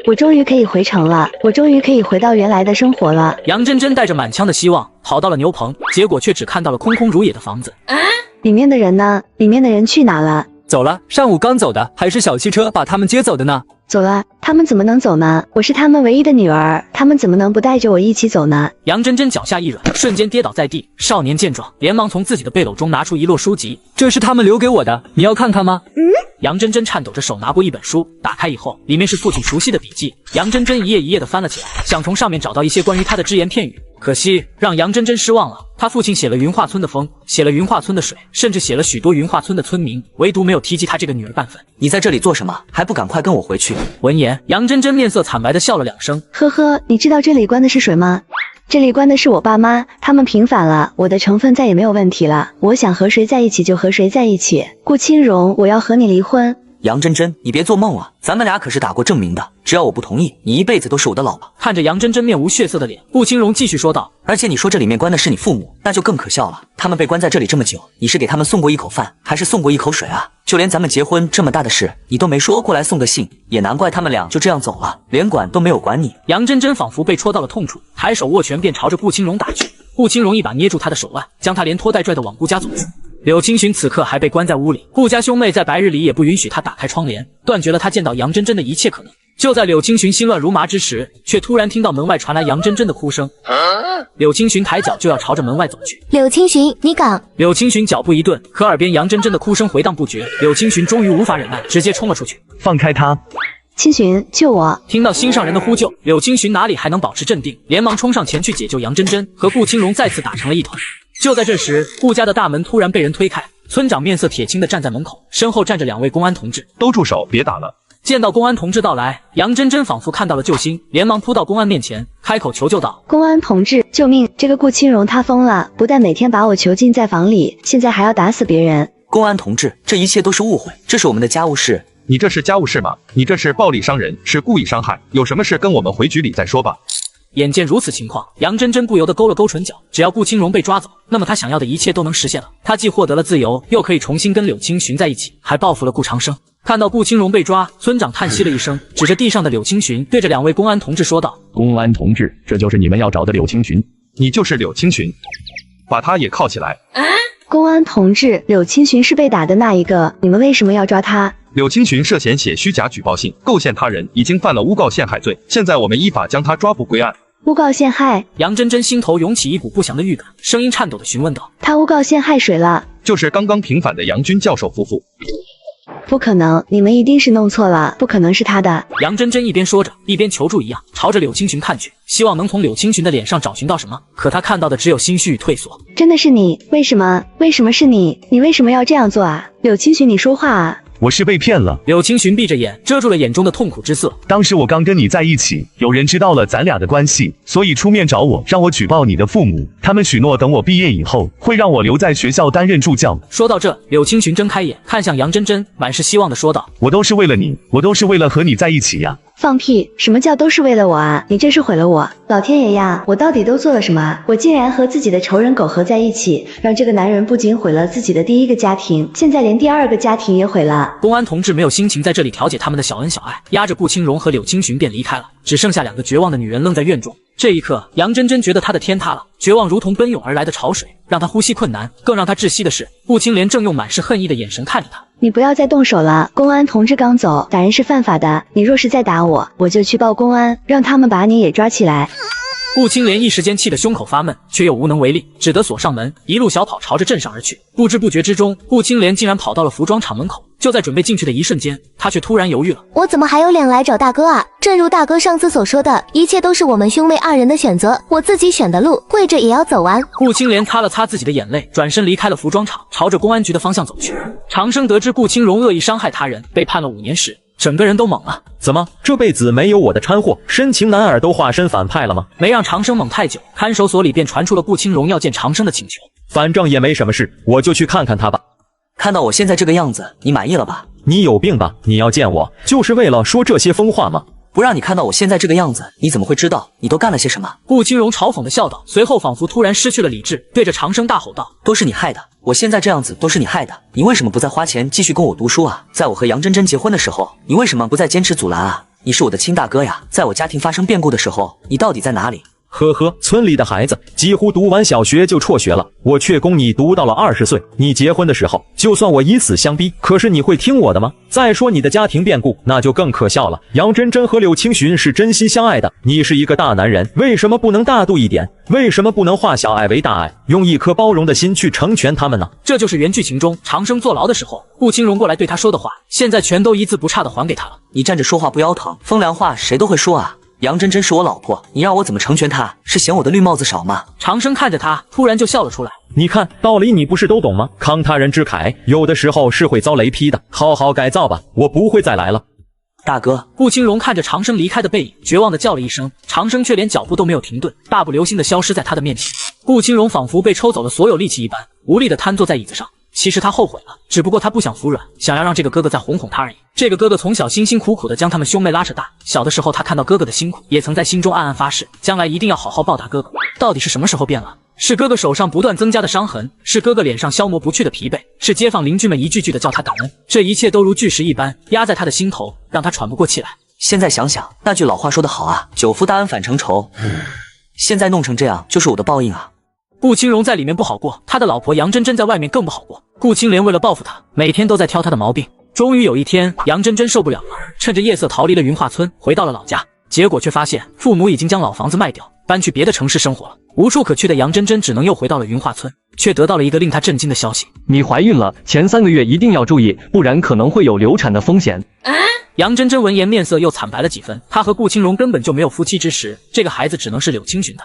我终于可以回城了，我终于可以回到原来的生活了。杨真真带着满腔的希望跑到了牛棚，结果却只看到了空空如也的房子。里面的人呢？里面的人去哪了？走了，上午刚走的，还是小汽车把他们接走的呢。走了，他们怎么能走呢？我是他们唯一的女儿，他们怎么能不带着我一起走呢？杨真真脚下一软，瞬间跌倒在地。少年见状，连忙从自己的背篓中拿出一摞书籍，这是他们留给我的，你要看看吗？杨真真颤抖着手拿过一本书，打开以后，里面是父亲熟悉的笔记。杨真真一页一页的翻了起来，想从上面找到一些关于他的只言片语。可惜让杨真真失望了，他父亲写了云化村的风，写了云化村的水，甚至写了许多云化村的村民，唯独没有提及他这个女儿半分。你在这里做什么？还不赶快跟我回去！闻言，杨真真面色惨白的笑了2声。呵呵，你知道这里关的是谁吗？这里关的是我爸妈，他们平反了，我的成分再也没有问题了。我想和谁在一起就和谁在一起。顾青荣，我要和你离婚。杨真真，你别做梦了，咱们俩可是打过证明的，只要我不同意，你一辈子都是我的老婆。看着杨真真面无血色的脸，顾青荣继续说道：而且你说这里面关的是你父母，那就更可笑了。他们被关在这里这么久，你是给他们送过一口饭，还是送过一口水啊？就连咱们结婚这么大的事，你都没说过来送个信，也难怪他们俩就这样走了，连管都没有管你。杨真真仿佛被戳到了痛处，抬手握拳便朝着顾青荣打去。顾青荣一把捏住他的手腕，将他连拖带拽的往顾家走去。柳青寻此刻还被关在屋里，顾家兄妹在白日里也不允许他打开窗帘，断绝了他见到杨真真的一切可能。就在柳青寻心乱如麻之时，却突然听到门外传来杨真真的哭声。柳青寻抬脚就要朝着门外走去。柳青寻，你敢！柳青寻脚步一顿，可耳边杨真真的哭声回荡不绝。柳青寻终于无法忍耐，直接冲了出去。放开他！青寻，救我！听到心上人的呼救，柳青寻哪里还能保持镇定，连忙冲上前去解救杨真真，和顾青荣再次打成了一团。就在这时，顾家的大门突然被人推开，村长面色铁青的站在门口，身后站着2位公安同志。都住手，别打了！见到公安同志到来，杨真真仿佛看到了救星，连忙扑到公安面前，开口求救道：公安同志，救命！这个顾青荣他疯了，不但每天把我囚禁在房里，现在还要打死别人。公安同志，这一切都是误会，这是我们的家务事。你这是家务事吗？你这是暴力伤人，是故意伤害，有什么事跟我们回局里再说吧。眼见如此情况，杨真真不由得勾了勾唇角。只要顾青荣被抓走，那么他想要的一切都能实现了。他既获得了自由，又可以重新跟柳青寻在一起，还报复了顾长生。看到顾青荣被抓，村长叹息了一声，指着地上的柳青寻，对着2位公安同志说道：公安同志，这就是你们要找的柳青寻。你就是柳青寻，把他也铐起来。公安同志，柳青寻是被打的那一个，你们为什么要抓他？柳青寻涉嫌写虚假举报信，构陷他人，已经犯了诬告陷害罪，现在我们依法将他抓捕归案。诬告陷害？杨真真心头涌起一股不祥的预感，声音颤抖地询问道：他诬告陷害谁了？就是刚刚平反的杨军教授夫妇。不可能，你们一定是弄错了，不可能是他的。杨真真一边说着，一边求助一样，朝着柳青寻看去，希望能从柳青寻的脸上找寻到什么。可他看到的只有心虚与退缩。真的是你？为什么？为什么是你？你为什么要这样做啊？柳青寻，你说话啊！我是被骗了。柳青寻闭着眼，遮住了眼中的痛苦之色。当时我刚跟你在一起，有人知道了咱俩的关系，所以出面找我，让我举报你的父母。他们许诺等我毕业以后，会让我留在学校担任助教。说到这，柳青寻睁开眼，看向杨真真，满是希望地说道：我都是为了你，我都是为了和你在一起呀。放屁！什么叫都是为了我啊？你这是毁了我！老天爷呀，我到底都做了什么？我竟然和自己的仇人苟合在一起，让这个男人不仅毁了自己的第一个家庭，现在连第2个家庭也毁了。公安同志没有心情在这里调解他们的小恩小爱，压着顾青荣和柳青寻便离开了，只剩下2个绝望的女人愣在院中。这一刻，杨真真觉得她的天塌了，绝望如同奔涌而来的潮水，让她呼吸困难。更让她窒息的是，顾青莲正用满是恨意的眼神看着她。你不要再动手了，公安同志刚走，打人是犯法的，你若是再打我，我就去报公安，让他们把你也抓起来。顾青莲一时间气得胸口发闷，却又无能为力，只得锁上门，一路小跑朝着镇上而去。不知不觉之中，顾青莲竟然跑到了服装厂门口。就在准备进去的一瞬间，他却突然犹豫了。我怎么还有脸来找大哥啊？正如大哥上次所说的，一切都是我们兄妹2人的选择，我自己选的路，跪着也要走完。顾青莲擦了擦自己的眼泪，转身离开了服装厂，朝着公安局的方向走去。长生得知顾青荣恶意伤害他人，被判了5年时，整个人都懵了。怎么这辈子没有我的掺和，深情男儿都化身反派了吗？没让长生懵太久，看守所里便传出了顾青荣要见长生的请求。反正也没什么事，我就去看看他吧。看到我现在这个样子，你满意了吧？你有病吧？你要见我，就是为了说这些疯话吗？不让你看到我现在这个样子，你怎么会知道你都干了些什么？顾青荣嘲讽地笑道，随后仿佛突然失去了理智，对着长生大吼道：都是你害的，我现在这样子都是你害的，你为什么不再花钱继续跟我读书啊？在我和杨真真结婚的时候，你为什么不再坚持阻拦啊？你是我的亲大哥呀，在我家庭发生变故的时候，你到底在哪里？呵呵，村里的孩子几乎读完小学就辍学了，我却供你读到了20岁。你结婚的时候，就算我以死相逼，可是你会听我的吗？再说你的家庭变故，那就更可笑了。杨真真和柳青寻是真心相爱的，你是一个大男人，为什么不能大度一点？为什么不能化小爱为大爱，用一颗包容的心去成全他们呢？这就是原剧情中长生坐牢的时候，顾青荣过来对他说的话，现在全都一字不差的还给他了。你站着说话不腰疼，风凉话谁都会说啊。杨真真是我老婆，你让我怎么成全她？是嫌我的绿帽子少吗？长生看着他，突然就笑了出来。你看，道理你不是都懂吗？慷他人之慨，有的时候是会遭雷劈的。好好改造吧，我不会再来了。大哥，顾青荣看着长生离开的背影，绝望的叫了一声，长生却连脚步都没有停顿，大步流星的消失在他的面前。顾青荣仿佛被抽走了所有力气一般，无力的瘫坐在椅子上。其实他后悔了，只不过他不想服软，想要让这个哥哥再哄哄他而已。这个哥哥从小辛辛苦苦的将他们兄妹拉扯大，小的时候他看到哥哥的辛苦，也曾在心中暗暗发誓，将来一定要好好报答哥哥。到底是什么时候变了？是哥哥手上不断增加的伤痕，是哥哥脸上消磨不去的疲惫，是街坊邻居们一句句的叫他感恩，这一切都如巨石一般压在他的心头，让他喘不过气来。现在想想，那句老话说得好啊，久负大恩反成仇。现在弄成这样，就是我的报应啊。顾清荣在里面不好过，他的老婆杨真真在外面更不好过。顾清莲为了报复他，每天都在挑他的毛病。终于有一天，杨真真受不了了，趁着夜色逃离了云化村，回到了老家。结果却发现父母已经将老房子卖掉，搬去别的城市生活了。无处可去的杨真真只能又回到了云化村，却得到了一个令她震惊的消息：你怀孕了，前3个月一定要注意，不然可能会有流产的风险。杨真真闻言面色又惨白了几分，她和顾清荣根本就没有夫妻之实，这个孩子只能是柳青寻的。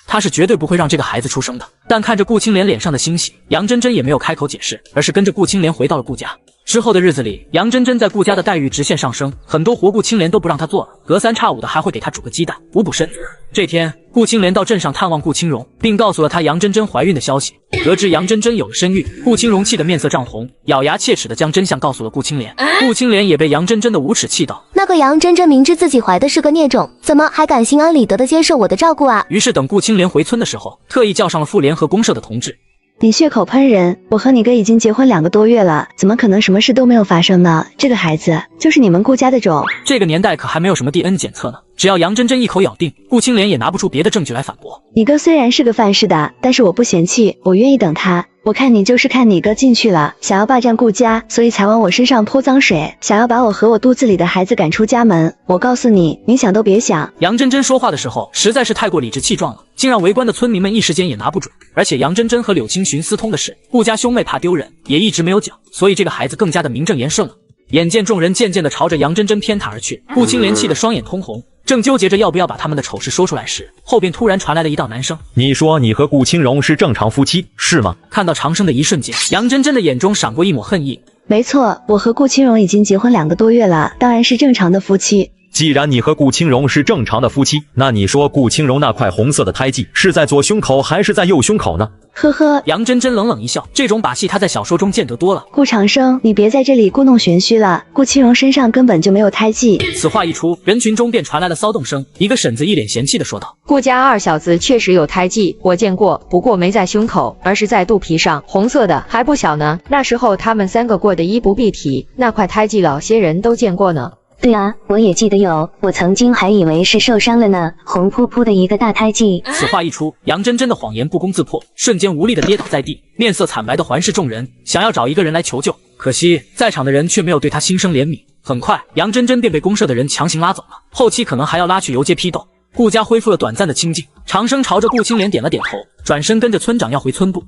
他是绝对不会让这个孩子出生的。但看着顾清莲脸上的欣喜，杨真真也没有开口解释，而是跟着顾清莲回到了顾家。之后的日子里，杨真真在顾家的待遇直线上升，很多活顾清莲都不让她做了，隔三差五的还会给她煮个鸡蛋补补身子。这天，顾清莲到镇上探望顾清荣，并告诉了她杨真真怀孕的消息。得知杨真真有了身孕，顾清荣气得面色涨红，咬牙切齿的将真相告诉了顾清莲。顾清莲也被杨真真的无耻气到，那个杨真真明知自己怀的是个孽种，怎么还敢心安理得的接受我的照顾啊？于是等顾清莲回村的时候，特意叫上了妇联和公社的同志。你血口喷人！我和你哥已经结婚2个多月了，怎么可能什么事都没有发生呢？这个孩子就是你们顾家的种。这个年代可还没有什么 DNA 检测呢，只要杨真真一口咬定，顾清莲也拿不出别的证据来反驳。你哥虽然是个犯事的，但是我不嫌弃，我愿意等他。我看你就是看你哥进去了，想要霸占顾家，所以才往我身上泼脏水，想要把我和我肚子里的孩子赶出家门。我告诉你，你想都别想。杨真真说话的时候实在是太过理直气壮了，竟让围观的村民们一时间也拿不准。而且杨真真和柳青寻私通的事，顾家兄妹怕丢人，也一直没有讲，所以这个孩子更加的名正言顺了。眼见众人渐渐的朝着杨真真偏袒而去，顾清莲气得双眼通红，正纠结着要不要把他们的丑事说出来时，后边突然传来了一道男声：你说你和顾清荣是正常夫妻是吗？看到长生的一瞬间，杨真真的眼中闪过一抹恨意。没错，我和顾清荣已经结婚2个多月了，当然是正常的夫妻。既然你和顾清荣是正常的夫妻，那你说顾清荣那块红色的胎记是在左胸口还是在右胸口呢？呵呵，杨真真冷冷一笑，这种把戏她在小说中见得多了。顾长生，你别在这里故弄玄虚了，顾清荣身上根本就没有胎记。此话一出，人群中便传来了骚动声，一个婶子一脸嫌弃地说道：顾家二小子确实有胎记，我见过，不过没在胸口，而是在肚皮上，红色的，还不小呢。那时候他们3个过得衣不蔽体，那块胎记老些人都见过呢。对啊，我也记得有，我曾经还以为是受伤了呢，红扑扑的一个大胎记。此话一出，杨真真的谎言不攻自破，瞬间无力的跌倒在地，面色惨白的环视众人，想要找一个人来求救。可惜在场的人却没有对他心生怜悯。很快，杨真真便被公社的人强行拉走了，后期可能还要拉去游街批斗。顾家恢复了短暂的清静，长生朝着顾清莲点了点头，转身跟着村长要回村部。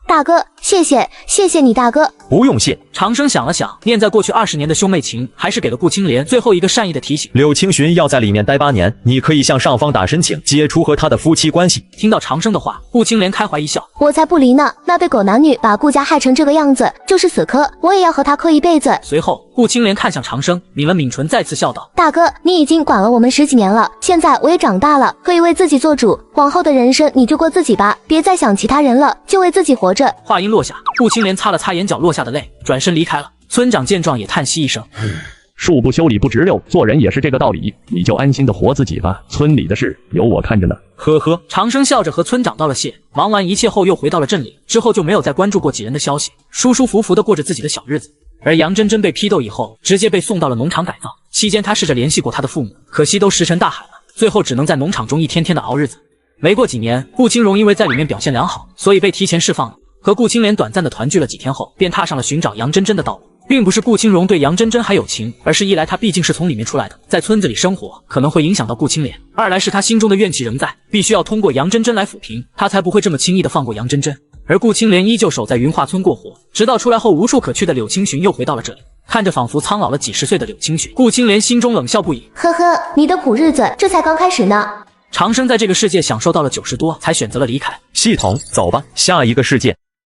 大哥，谢谢你大哥。不用谢。长生想了想，念在过去20年的兄妹情，还是给了顾清莲最后一个善意的提醒。柳青寻要在里面待8年，你可以向上方打申请解除和他的夫妻关系。听到长生的话，顾清莲开怀一笑，我才不离呢，那对狗男女把顾家害成这个样子，就是死磕，我也要和他磕一辈子。随后顾清莲看向长生，抿了抿唇，再次笑道：大哥，你已经管了我们10几年了，现在我也长大了，可以为自己做主，往后的人生你就过自己吧，别再想其他人了，就为自己活着。话音落下，顾清莲擦了擦眼角落下的泪，转身离开了。村长见状也叹息一声：树不修理不直溜，做人也是这个道理，你就安心的活自己吧，村里的事有我看着呢。呵呵。长生笑着和村长道了谢，忙完一切后又回到了镇里，之后就没有再关注过几人的消息，舒舒服服的过着自己的小日子。而杨真真被批斗以后，直接被送到了农场改造，期间他试着联系过他的父母，可惜都石沉大海了，最后只能在农场中一天天的熬日子。没过几年，顾清荣因为在里面表现良好，所以被提前释放了。和顾清莲短暂的团聚了几天后，便踏上了寻找杨真真的道路。并不是顾清荣对杨真真还有情，而是一来他毕竟是从里面出来的，在村子里生活可能会影响到顾清莲；二来是他心中的怨气仍在，必须要通过杨真真来抚平，他才不会这么轻易的放过杨真真。而顾清莲依旧守在云化村过活，直到出来后无处可去的柳青寻又回到了这里。看着仿佛苍老了几十岁的柳青寻，顾清莲心中冷笑不已。呵呵，你的苦日子这才刚开始呢。长生在这个世界享受到了90多，才选择了离开。系统，走吧，下一个世界。